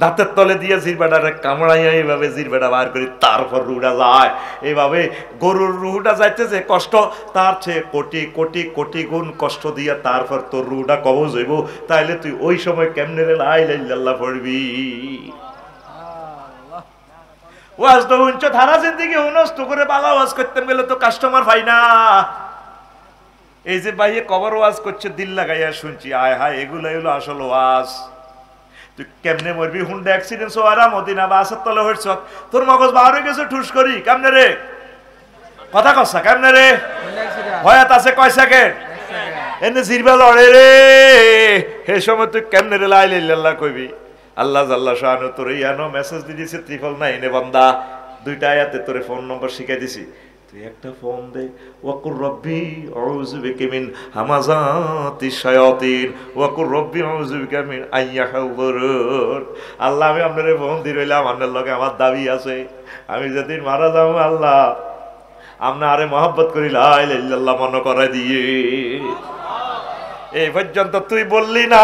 S1: দাঁতের তলে দিয়ে জিরবাটারে কামড়াইয়া এইভাবে জিরবাটা বার করি, তারপর রুহটা যায়। এইভাবে গরুর রুহটা যাইতে যে কষ্ট, তার চেয়ে কোটি কোটি কোটি গুণ কষ্ট দিয়া তারপর তোর রুহটা কবজ হইব। তাইলে তুই ওই সময় কেমনে রে লা ইলাহা ইল্লাল্লাহ পড়বি? ওয়াজ তো হুঁচো ধারা জিন্দিগি হুনস্ত করে বালা ওয়াজ করতেন গেলে তো কাস্টমার পাই না। এই যে ভাইয়ে কবর ওয়াজ করছে দিল লাগাইয়া শুনছি, আয় হায়, এগুলাই হলো আসল ওয়াজ। তুই কেমনে মরবি? হুন্ডা অ্যাক্সিডেন্ট সোয়ারা মদিনা বাসের তলে হইছ, তোর মগজ বার হয়ে গেছে ঠুস করি, কেমনে রে? কথা কসা কেমনে রে? হয়াত আছে কয় সেকেন্ড, এনে জিরবা লড়ে রে, হে সময় তুই কেমনে রে লা ইলাহা ইল্লাল্লাহ কইবি? আল্লাহ জাল্লা শাআনু তোরে ইয়ানো মেসেজ দি দিছে 999 বান্দা, দুইটা আয়াতে তোরে ফোন নম্বর শিখাই দিছি, তুই একটা ফোন দে, ওয়াকুর রব্বি আউযু বিকা মিন হামাযাতিশ শায়াতিন ওয়াকুর রব্বি আউযু বিকা মিন আইয়াহযুরুন। আল্লাহ আমি আপনারে ফোন দি রইলাম, আপনার লগে আমার দাবি আছে, আমি যেদিন মারা যাব আল্লাহ আপনি আরে মহব্বত করি লা ইলাহা ইল্লাল্লাহ মনে করে দিয়ে। এই পর্যন্ত তুই বললি না,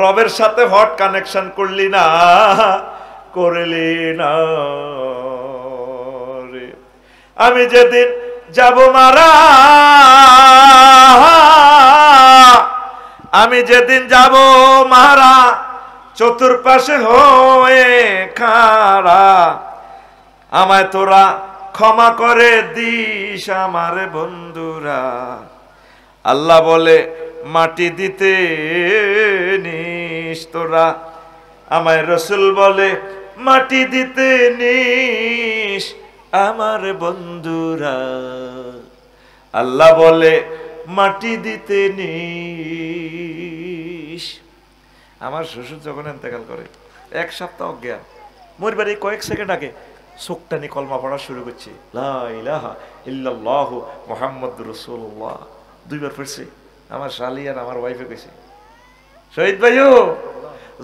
S1: রবের সাথে হট কানেকশন করলি না, করলি না রে। আমি যেদিন যাব মারা, আমি যেদিন যাব মারা, চতুর্পাশে হয়ে খাড়া, আমায় তোরা ক্ষমা করে দিস আমার বন্ধুরা। আল্লাহ বলে মাটি দিতে নিস তোরা, আমায় রসুল বলে মাটি দিতে নিস আমার বন্ধুরা। আল্লাহ বলে মাটি দিতে নিস। আমার শ্বশুর যখন ইন্তেকাল করে, এক সপ্তাহ অজ্ঞান, মরবার এই কয়েক সেকেন্ড আগে চোখটানি কলমা পড়া শুরু করছে, লা ইলাহা ইল্লাল্লাহু মুহাম্মাদুর রাসূলুল্লাহ, দুইবার পড়ছে। আমার শালিয়ান আমার ওয়াইফে কইছে, শহীদ ভাইও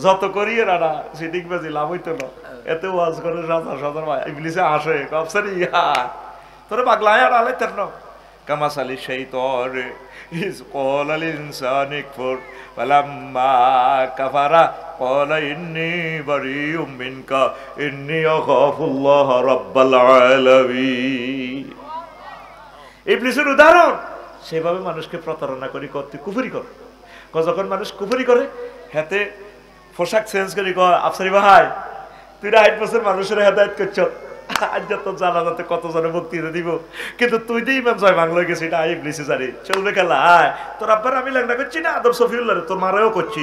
S1: যত করিয়ে রাডা সিটিং বাজি লাভ হইতো না, এত ওয়াজ করে হাজার হাজার ভাই ইবলিসে আসে কবসারি তোরে পাগলা আর আলাইতেন না। কামাসালি শাইতান ইজ ক্বালা লিল ইনসানি কফর ফালাম্মা কাফারা ক্বালা ইন্নী বারিউম মিনকা ইন্নী আখাফুল্লাহ রাব্বাল আলামিন। ইবলিসের উদাহরণ, সেভাবে মানুষকে প্রতারণা করি, করতে কুফরি কর। যখন মানুষ কুফরি করে, হাতে পোশাক চেঞ্জ করি, আফসারি ভাই তুই 8 বছর মানুষের হেদায়েত করছ, আজ যত জানা যাতে কত জনে বক্তৃতা দিব, কিন্তু তুই দিয়ে ইমাম জয় বাংলা গেছি, এটা ইবলিসে জানি চলবে খেলা। আয় তোর আব্বার আমি লেখনা করছি না, আদম সফিউল্লাহ তোর মারেও করছি,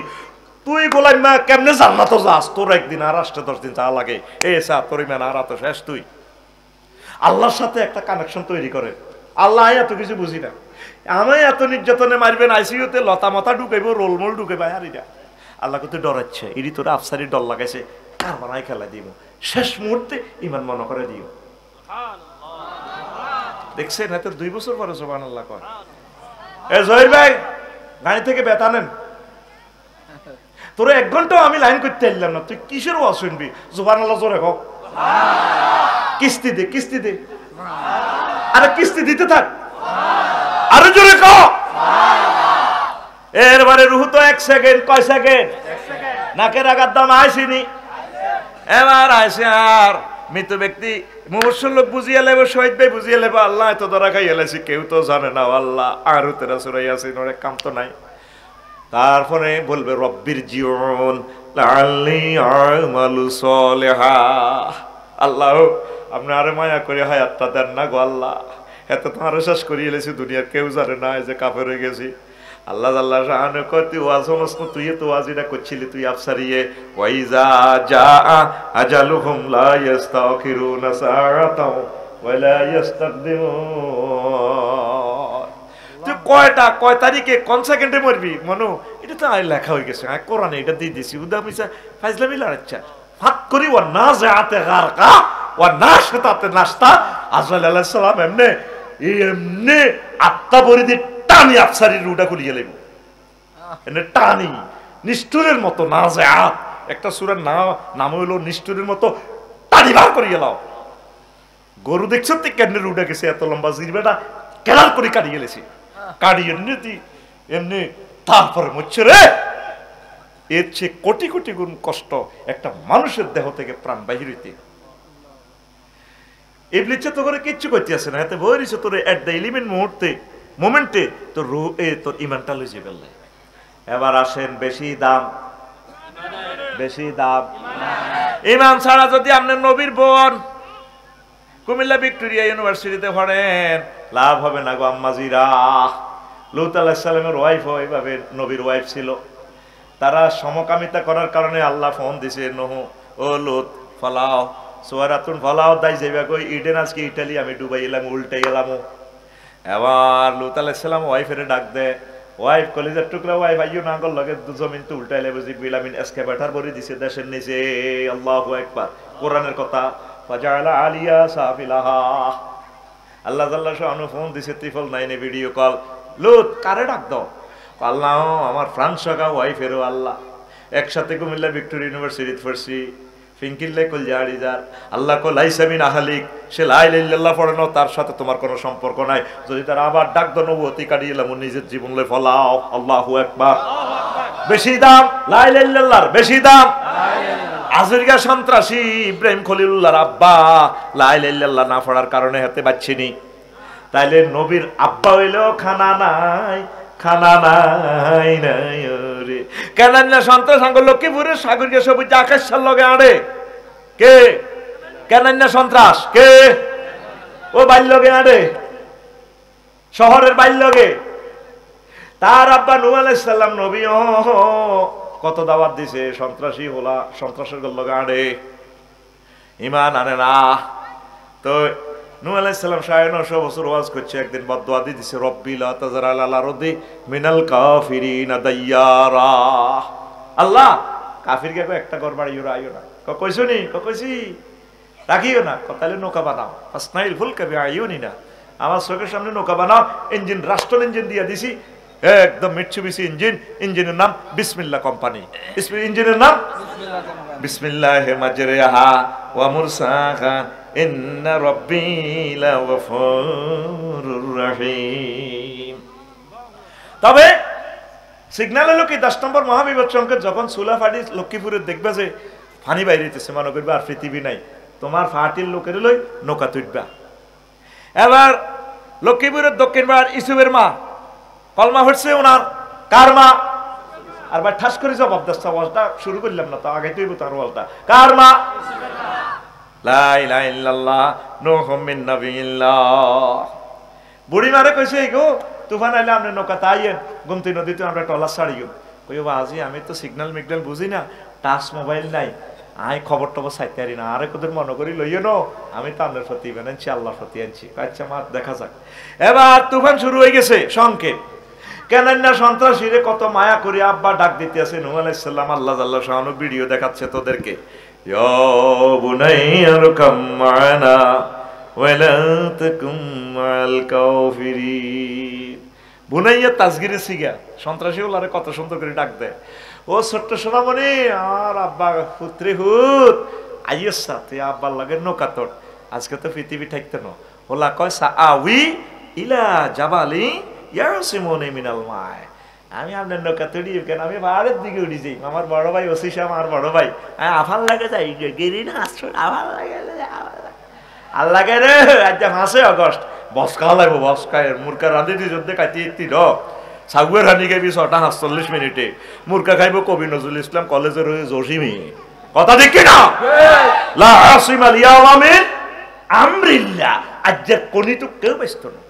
S1: তুই গোলাম মা কেমনে জান্নাত যাস, তোর একদিন আর 8-10 দিন চা লাগে, এ সা তোর ইমান আর এত শেষ। তুই আল্লাহর সাথে একটা কানেকশন তৈরি করে। আল্লাহ এত কিছু বুঝি না, আমি এত নির্যাতনে মারবেন, আইসিইউতে লতা মতা ঢুকাইব, রোলমোল ঢুকাইব, আর এটা আল্লাহ কত ডরাচ্ছে, এটি তোরা আফসারি ডর লাগাইছে, কার বানাই খেলা দিব, শেষ মুহূর্তে ইমান মনে করে দিও। দেখছেন এত 2 বছর পরে সুবহানাল্লাহ কয়। এ জহির ভাই গাড়ি থেকে বেতা নেন, তোরা 1 ঘন্টাও আমি লাইন করতে এলাম না, তুই কিসের ওয়াজ শুনবি? সুবহানাল্লাহ জোরে হোক, কিস্তি দে কিস্তি দে, আরে কিস্তি দিতে থাক, আরো জোরে কও। এরবারে রুহু তো 1 সেকেন্ড, কয় সেকেন্ড? নাকের আগার দাম আইসিনি, এবার আইসে। আর মৃত ব্যক্তি মুমূর্ষুর লোক বুঝিয়ে লেব, শহীদ ভাই বুঝিয়ে লেব, আল্লাহ এত ধরা খাইয়া লেছি, কেউ তো জানে না আল্লাহ, আর তেরা সুরাই আছে নরে কাম তো নাই। তারপরে বলবে রব্বির জিউন লাআল্লি আমালু সলিহা, আল্লাহ আপনি আরে মায়া করে হায়াতটা দেন না গো আল্লাহ, এত তো আরো শেষ করিয়ে লেছি, দুনিয়ার কেউ জানে না যে কাফের হয়ে গেছি। আল্লাহ আল্লাহ শাহানু কয় তুই ওয়াজ সমস্ত, তুই তো ওয়াজিটা করছিলি, তুই আফসারিয়ে ওয়াইজা জা আজালুহুম লা ইস্তাখিরুনা সাআতাও ওয়া লা ইস্তাকদিমুন। তুই কয় তারিখে কোন সেকেন্ডে মরবি মনু, এটা তো আই লেখা হয়ে গেছে, আমি কোরআনে এটা দিয়ে দিছি, উদা মিছা ফাজলামি লড়াচ্ছা ফাত করি। ওয়া নাযাআতে গারকা ওয়া নাশতাতে নাশতা, আজরাইল আলাইহিস সালাম এমনে আত্মা বরি দিয়ে টানি আফসারির রুটা খুলিয়ে লেব, এনে টানি নিষ্ঠুরের মতো। নাযাআত একটা সূরার নাম হলো নিষ্ঠুরের মতো, টানি বার করিয়ে লাও। গরু দেখছো তো কেন উঠে গেছে, এত লম্বা জিরবেটা কেলার করে কাটিয়ে গেলেছি, কাটিয়ে এমনি এমনি তারপরে মরছে রে। এর চেয়ে কোটি কোটি গুণ কষ্ট একটা মানুষের দেহ থেকে প্রাণ বাহির হইতে। ইবলিস তো করে কিচ্ছু করতে আসে না, এতে বইরিছে তোর এট দ্য এলিমেন্ট মোমেন্টে তোর রূহ তোর ইমানটা লইছে ফেললে। এবার আসেন বেশি দাম ইমান ছাড়া যদি আপনি নবীর বোন কুমিল্লা ভিক্টোরিয়া ইউনিভার্সিটিতে পড়েন লাভ হবে না গো আম্মাজিরা। লূত আলাইহিস সালামের ওয়াইফ ওইভাবে নবীর ওয়াইফ ছিল। তারা সমকামিতা করার কারণে আল্লাহ ফোন দিছে, নহু ও লূত ফলাও সোয়ারাতুন ফলাও দাই যাইবা কই ইডেন আজকে ইটালি আমি ডুবাই এলাম উল্টাই এলাম। এবার লূত আলাইহিস সালাম ওয়াইফের ডাক দে, ওয়াইফ কলিজার টুকরা ওয়াইফ আইও না গল লগে জমিন তো উল্টাইলে বুঝি বিলামিন এসকেভেটর ভরে দিছে দেশের নিচে। আল্লাহু আকবার, কোরআনের কথা। ফাজালা আলিয়া সাফিলাহা, আল্লাহ জাল্লা শানু ফোন দিছে ত্রিপল 9 ভিডিও কল। লূত কারে ডাক দাও? আল্লাহ আমার ফ্রান্সকা ওয়াইফেরও আল্লাহ একসাথে কুমিল্লা ভিক্টোরিয়া ইউনিভার্সিটিতে পড়ছি ফিঙ্কিল্লে কল জাড়ি যার আল্লাহ কো লাইসা মিন আহলিক, সে লা ইলাহা ইল্লাল্লাহ পড়ে না, তার সাথে তোমার কোনো সম্পর্ক নাই। যদি তার আবার ডাক দাও নবুয়তি কাটিয়ে নিজের জীবন লই ফলাও। আল্লাহু আকবার। বেশি দাম লা ইলাহা ইল্লাল্লাহর, বেশি দাম আজরিকা সন্ত্রাসী ইব্রাহিম খলিলুল্লাহর আব্বা লা ইলাহা ইল্লাল্লাহ না পড়ার কারণে হাতে পাচ্ছিনি। তাইলে নবীর আব্বা হইলেও খানা নাই, খানা নাই নাই রে। কেন না সন্ত্রাস আঙ্গ লক্ষ্মীপুরের সাগরকে সবুজ আকাশের লগে আড়ে কে? কেন না সন্ত্রাস কে? ও বাইর লগে আড়ে, শহরের বাইর লগে। তার আব্বা নূহ আলাইহিস সালাম নবী কত দাওয়াত দিছে, সন্ত্রাসী হলা সন্ত্রাসের লগে আড়ে, ঈমান আনে না। তো নূহ আলাইহিস সালাম 950 বছর ওয়াজ করছে, একদিন বদদুয়া দিছে, রব্বি লা তাযার আলাল আরদি মিনাল কাফিরিনা দাইয়ারা। আল্লাহ কাফিরকে একটা ঘর বাড়িও রাইও না। কইছনি কইছি রাখিও না, তাহলে নৌকা বানাও। ফাসনাইল ফুলকা বিআয়ুনিনা, আমার চোখের সামনে নৌকা বানাও। ইঞ্জিন রাষ্ট্রল ইঞ্জিন দিয়ে দিছি, একদম মিটসুবিশি ইঞ্জিন। ইঞ্জিনের নাম বিসমিল্লাহ কোম্পানি। ইঞ্জিনের নাম বিসমিল্লাহি মাজরিহা ওয়া মুরসাহা ইন্না রাব্বি লাগফুরুর রহিম। তবে সিগন্যাল হলো কি 10 নম্বর মহাবিপদ যখন সুলাফাড়ি লক্ষ্মীপুরে দেখবে যে পানি বাইরেতেছে, মনে করবে আর পৃথিবী নাই, তোমার ফাটির লোকের লই নৌকা তুলবা। এবার লক্ষ্মীপুরের দক্ষিণ পাড়ার ইসুবের মা কলমা হচ্ছে ওনার, কার মা? আর ভাই ঠাস করে জবাব দাস, ওয়াজটা শুরু করলাম না তো আগে তুই তার ওয়াজটা কার মা? লা ইলাহা ইল্লাল্লাহ নূহুম মিন নাবিয়িল্লাহ। বুড়ি মারে কইছে গো তুফান আইলে আপনি নৌকা তাইয়েন গুমতি নদীতে আমরা টলার ছাড়িও। কইও বাজি আমি তো সিগন্যাল মিগন্যাল বুঝি না, টাচ মোবাইল নাই, আই খবর টবর চাইতে পারি না, আরে কোদের মনে করি লইও নো, আমি তো আপনার প্রতি আনছি, আল্লাহর প্রতি আনছি। আচ্ছা মা দেখা যাক। এবার তুফান শুরু হয়ে গেছে, সংকেত। কেন না সন্ত্রাসীরে কত মায়া করে আব্বা ডাক দিতে আছে নূহ আলাইহিস সালাম। আল্লাহ জাল্লা শানু ভিডিও দেখাচ্ছে তোদেরকে, ইয়া বুনাইয়া রকাম মা'না ওয়া লা তাকুম মা'আল কাফিরিন। বুনাইয়া তাসগীরে সিগা, সন্ত্রাসী ওলারে কত সুন্দর করে ডাক দেয়, ও ছোট্ট সোনামণি আর আব্বা পুত্রে হুত আইয়স সাথে আব্বার লাগে নৌকা তোর, আজকে তো পৃথিবী ঠাইতে ন। ওলা কয় সাআউই ইলা জাবালি ইয়াসিমুনি মিনাল মায়। আমি আপনার নৌকা তুলি কেন, আমি পাহাড়ের দিকে উঠি যাই। আমার বড় ভাই ওসিস, আমার বড় ভাই আফাল লাগে যাই গেরি না আফাল লাগে আল্লাহ কে রে। আজ 5 আগস্ট বসকা লাগবো, বসকায় মুরকা রাঁধি দি যুদ্ধে কাটি এত্তি র সাগুয়ের হানি খাইবি 6:48 মিনিটে। মুরকা খাইব কবি নজরুল ইসলাম কলেজের হয়ে জসিমি। কথা ঠিক কিনা? লা আসিমাল ইয়াওমা মিন আমরিল্লাহ। আজ কোনি তো কেউ ব্যস্ত না।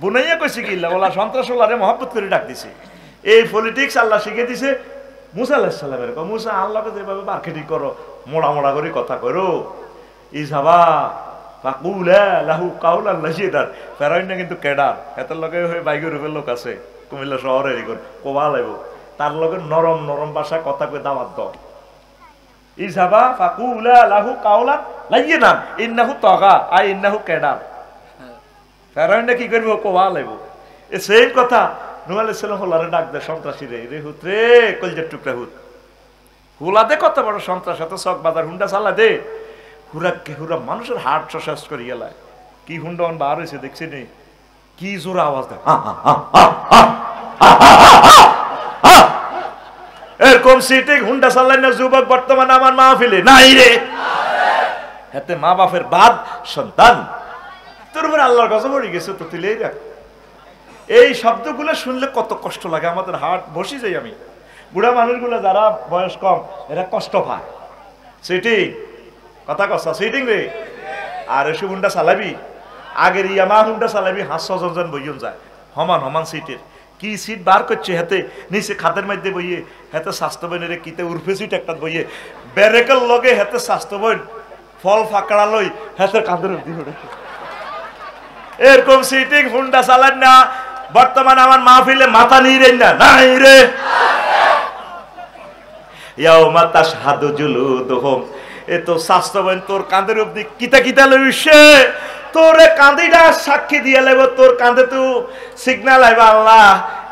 S1: বুনাইয়া কইছে কি ওলা সন্ত্রাস ওলারে মহব্বত করে ডাক দিছে। এই পলিটিক্স আল্লাহ শিখে দিছে মুসা আলাইহিস সালামের। মুসা আল্লাহকে যেভাবে মার্কেটিং করো, মোড়া মোড়া করে কথা করো, ইসাবা ফাকুলা লাহু কাউলান লাজিদার। ফেরাউন না কিন্তু কেডার, এটার লগে হয়ে বাইকের রূপের লোক আছে কুমিল্লা শহরের এরকম কোবা লাইব, তার লগে নরম নরম ভাষা কথা কই দাওয়াত দাও। ইসাবা ফাকুলা লাহু কাউলান লাজিদার ইন্নাহু তাগা আই ইন্নাহু কেডার। ফেরাউন কি করব কোবা লাইব। এ সেই কথা নূহ আলাইহিস সালাম হলারে ডাক দে সন্ত্রাসী রে, রে হুত রে কলজের টুকরা হুত, হুলা দে কত বড় সন্ত্রাস, এত চক বাজার হুন্ডা চালা দে, হুরা মানুষের হার্ট শেষ করে গেলায়। কি হুন্ডন বার হয়েছে দেখছি নি, কি জোরে আওয়াজ দেয়, এরকম সিটিং হুন্ডা চালাই না যুবক বর্তমানে আমার মাহফিলে নাই রে। হাতে মা বাপের বাদ সন্তান, তোর উপরে আল্লাহর গজব পড়ে গেছে তো তুলেই রাখ। এই শব্দগুলো শুনলে কত কষ্ট লাগে, আমাদের হার্ট বসে যাই। আমি বুড়া মানুষগুলো যারা বয়স কম এরা কষ্ট পায়। সিটিং কথা কষ্ট সিটিং রে। আর এসব হুন্ডা চালাবি, আগের ইয়ামা হুন্ডা চালাবি 500 জন বইয়ন যায় সমান সমান সিটের। কি সিট বার করছে হাতে নিচে খাতের মধ্যে বইয়ে, হাতে স্বাস্থ্য বইনের কিতে উর্ফে সিট একটা বইয়ে, ব্যারেকের লগে হাতে স্বাস্থ্য বই ফল ফাঁকড়া লই হাতে কাঁধের দিয়ে। এরকম সিটিং হুন্ডা চালান না বর্তমানে আমার মাহফিলে মাথা নিয়ে না নাই রে। ইয়াউমা তাশহাদু জুলুদুহুম, এ তো স্বাস্থ্য বইন তোর কাঁধের অবধি কিতা কিতা লইছে, তোরে কাঁদিটা সাক্ষী দিয়ে লেব, তোর কাঁধে তো সিগন্যাল আইবা আল্লাহ।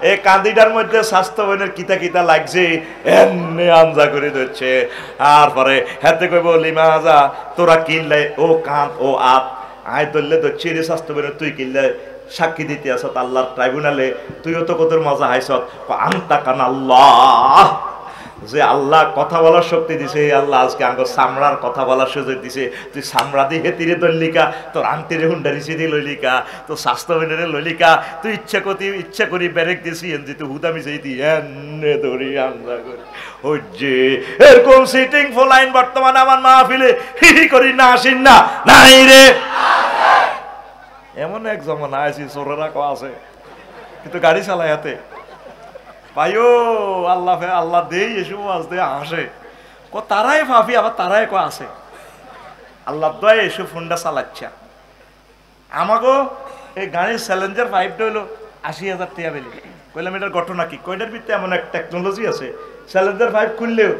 S1: এই কাঁদিটার মধ্যে স্বাস্থ্য বইনের কিতা কিতা লাগছে এমনি আঞ্জা করে দিচ্ছে। আর পরে হাতে কইব লিমাজা তোরা কিনলে ও কাঁধ ও আত আয় ধরলে তো চিরে স্বাস্থ্য বইনের তুই কিনলে সাক্ষী দিতে আসত আল্লাহর ট্রাইব্যুনালে, তুইও তো কত মজা হাইছত। আন্তা কান আল্লাহ, যে আল্লাহ কথা বলার শক্তি দিছে, আল্লাহ আজকে আঙ্গ সামরার কথা বলার সুযোগ দিছে। তুই সামরা দিয়ে তীরে দলিকা, তোর আন্টিরে হুন্ডারিছি দিয়ে লইলিকা, তোর স্বাস্থ্য মেনে লইলিকা, তুই ইচ্ছা করি ব্যারেক দিছি এনজি তুই হুদামি চাই দি এনে ধরি আমরা করি ওই যে। এরকম সিটিং ফোলাইন বর্তমানে আমার মাহফিলে হি করি না আসিন না নাই রে। এমন এক জমানা আছি চোরেরা ক আছে কিন্তু গাড়ি চালায় হাতে পাইও আল্লাহ আল্লাহ দেই এসব আজ দে আসে ক তারাই ভাবি আবার তারাই ক আছে আল্লাহ দয় এসব ফোনটা চালাচ্ছে। আমাগো এই গাড়ির চ্যালেঞ্জার 5টা হইলো 80,000 টাকা বেলি। কইলাম এটার ঘটনা কি, কয়টার ভিতরে এমন এক টেকনোলজি আছে চ্যালেঞ্জার 5 খুললেও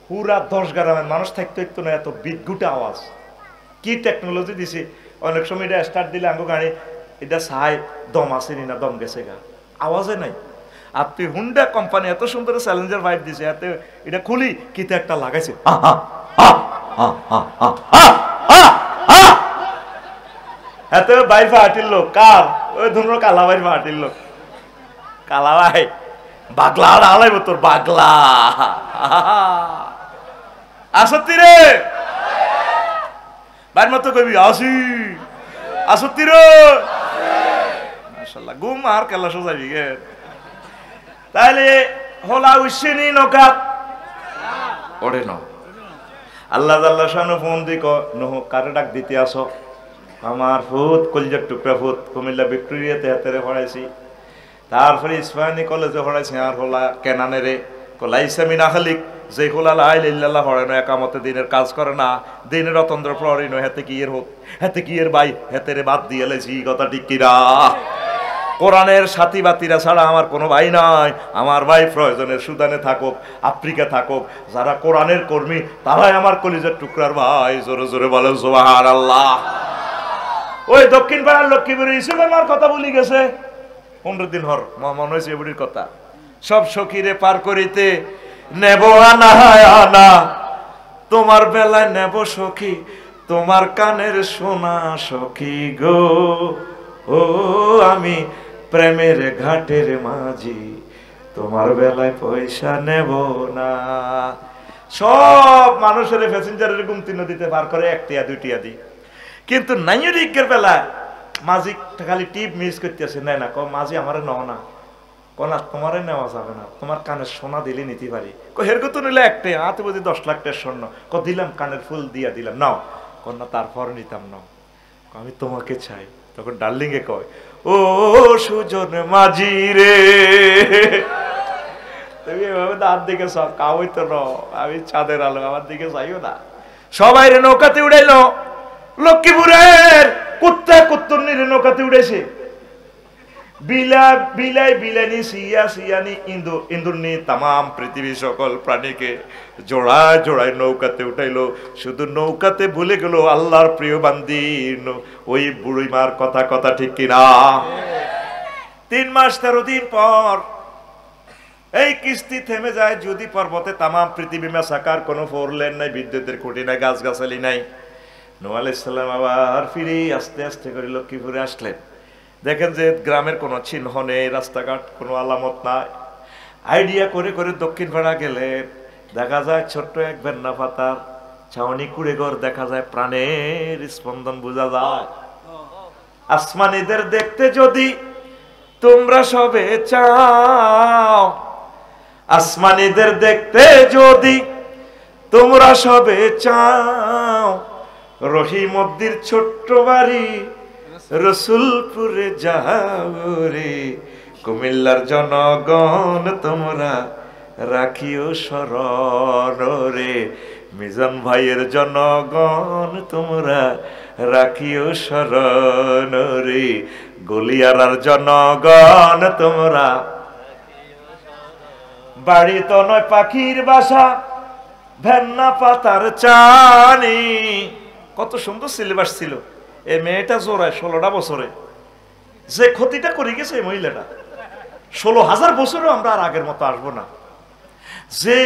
S1: পুরা 10 গ্রামের মানুষ থাকতে হইতো না, এত বিদ্যুটে আওয়াজ। কি টেকনোলজি দিছে, অনেক সময় এটা স্টার্ট দিলে আঙ্গো গাড়ি এটা সাই দম আসেনি না দম গেছে গা, আওয়াজে নাই। আর তুই হুন্ডা কোম্পানি এত সুন্দর চ্যালেঞ্জার 5 দিছে, এতে এটা খুলি কিতে একটা লাগাইছে এত বাইর ফাটিল লোক কার ওই ধরুন কালা বাইর ফাটিল লোক, কালা ভাই বাগলা আলাইব তোর বাগলা আসত্তি রে বাইর মতো কবি আসি আসত্তি রে মাশাআল্লাহ ঘুম আর কেলা সোজাবি গে। তাহলে হলা উসিনি নকাত ওরে ন আল্লাহ জাল্লা শানু ফোন দিক নহ কারে ডাক দিতে আসো, আমার ফুত কলজার টুকরা ফুত কুমিল্লা ভিক্টোরিয়াতে হাতেরে পড়াইছি, তারপরে ইসমাইলি কলেজে পড়াইছি। আর হলা কেনানেরে কলাইসামি নাখালিক যে হোলা লাই লিল্লাল্লাহ পড়ে না, একামতে দিনের কাজ করে না, দিনের অতন্ত্র প্রহরী নয়, হাতে কি এর হোক হাতে কি এর ভাই হাতেরে বাদ দিয়ে লেছি কথা ঠিক কিরা। কোরআনের সাথী বাতিরা ছাড়া আমার কোনো ভাই নাই। আমার ভাই প্রয়োজনের সুদানে থাকুক আফ্রিকা থাকুক, যারা কোরআনের কর্মী তারাই আমার কলিজার টুকরার ভাই। জোরে জোরে বলেন সুবহানাল্লাহ। ওই দক্ষিণ পাড়ার লক্ষ্মীপুর ইসুফ আমার কথা বলি গেছে 15 দিন হর মনে হয়েছে এগুলির কথা। সব সখীরে পার করিতে নেব আনা আনা, তোমার বেলায় নেব সখী তোমার কানের সোনা সখী গো, ও আমি প্রেমের ঘাটের মাঝি তোমার বেলায় পয়সা নেব না। সব মানুষের প্যাসেঞ্জারের গুমতি নদীতে পার করে 1 টিয়া 2 টিয়া দি, কিন্তু নাইরিকের বেলা মাঝি খালি টিপ মিস করতেছে নেয় না, মাঝি আমারে নাও না, কনা তোমারে নেওয়া যাবে না, তোমার কানের সোনা দিলে নিতে পারি। হেরগো তো নিলে 1 টিয়া হাতে বুঝি 10 লাখ টাকার স্বর্ণ, দিলাম কানের ফুল দিয়া দিলাম নাও, কন্যা তারপর নিতাম নাও, আমি তোমাকে চাই। তখন ডার্লিং এ কয় ও সুজন মাঝি রে, তুমি এভাবে দাঁত দিকে সব কাউই তো ন, আমি চাঁদের আলো আমার দিকে চাইও না। সবাই রে নৌকাতে উড়াইলো, লক্ষ্মীপুরের কুত্তা কুত্তরনিরে নৌকাতে উড়েছে, বিলাইনি সিয়া সিয়ানি ইন্দুরনি তামাম পৃথিবীর সকল প্রাণীকে জোড়ায় জোড়ায় নৌকাতে উঠাইলো। শুধু নৌকাতে ভুলে গেল আল্লাহর প্রিয় বান্দি ওই বুড়ি মার কথা, কথা ঠিক কিনা? 3 মাস 13 দিন পর এই কিস্তি থেমে যায়। যদি পর্বতে তামাম পৃথিবী মেসাকার কোনো 4 লেন নাই, বিদ্যুতের খুঁটি নাই, গাছগাছালি নাই, নূহ আলাইহিস সালাম আবার ফিরে আস্তে আস্তে করে লক্ষ্মীপুরে আসলেন। দেখেন যে গ্রামের কোনো চিহ্ন নেই, রাস্তাঘাট কোনো আলামত নাই। আইডিয়া করে করে দক্ষিণ পাড়া গেলেন, দেখা যায় ছোট্ট এক ভেন্না পাতার ছাউনি কুড়ে ঘর দেখা যায়, প্রাণের স্পন্দন বোঝা যায়। আসমানীদের দেখতে যদি তোমরা সবে চাও, আসমানীদের দেখতে যদি তোমরা সবে চাও, রহিমদ্দির ছোট্ট বাড়ি রসুলপুরে যাও রে। কুমিল্লার জনগণ তোমরা রাখিও স্মরণ রে। মিজান ভাইয়ের জনগণ তোমরা রাখিও স্মরণ রে। গলিয়ারার জনগণ তোমরা, বাড়ি তো নয় পাখির বাসা, ভেন্না পাতার চানি। কত সুন্দর সিলেবাস ছিল। এই মেয়েটা জোড়ায় 16টা বছরে যে ক্ষতিটা করে গেছে এই মহিলাটা, 16,000 বছরও আমরা আর আগের মতো আসবো না। যে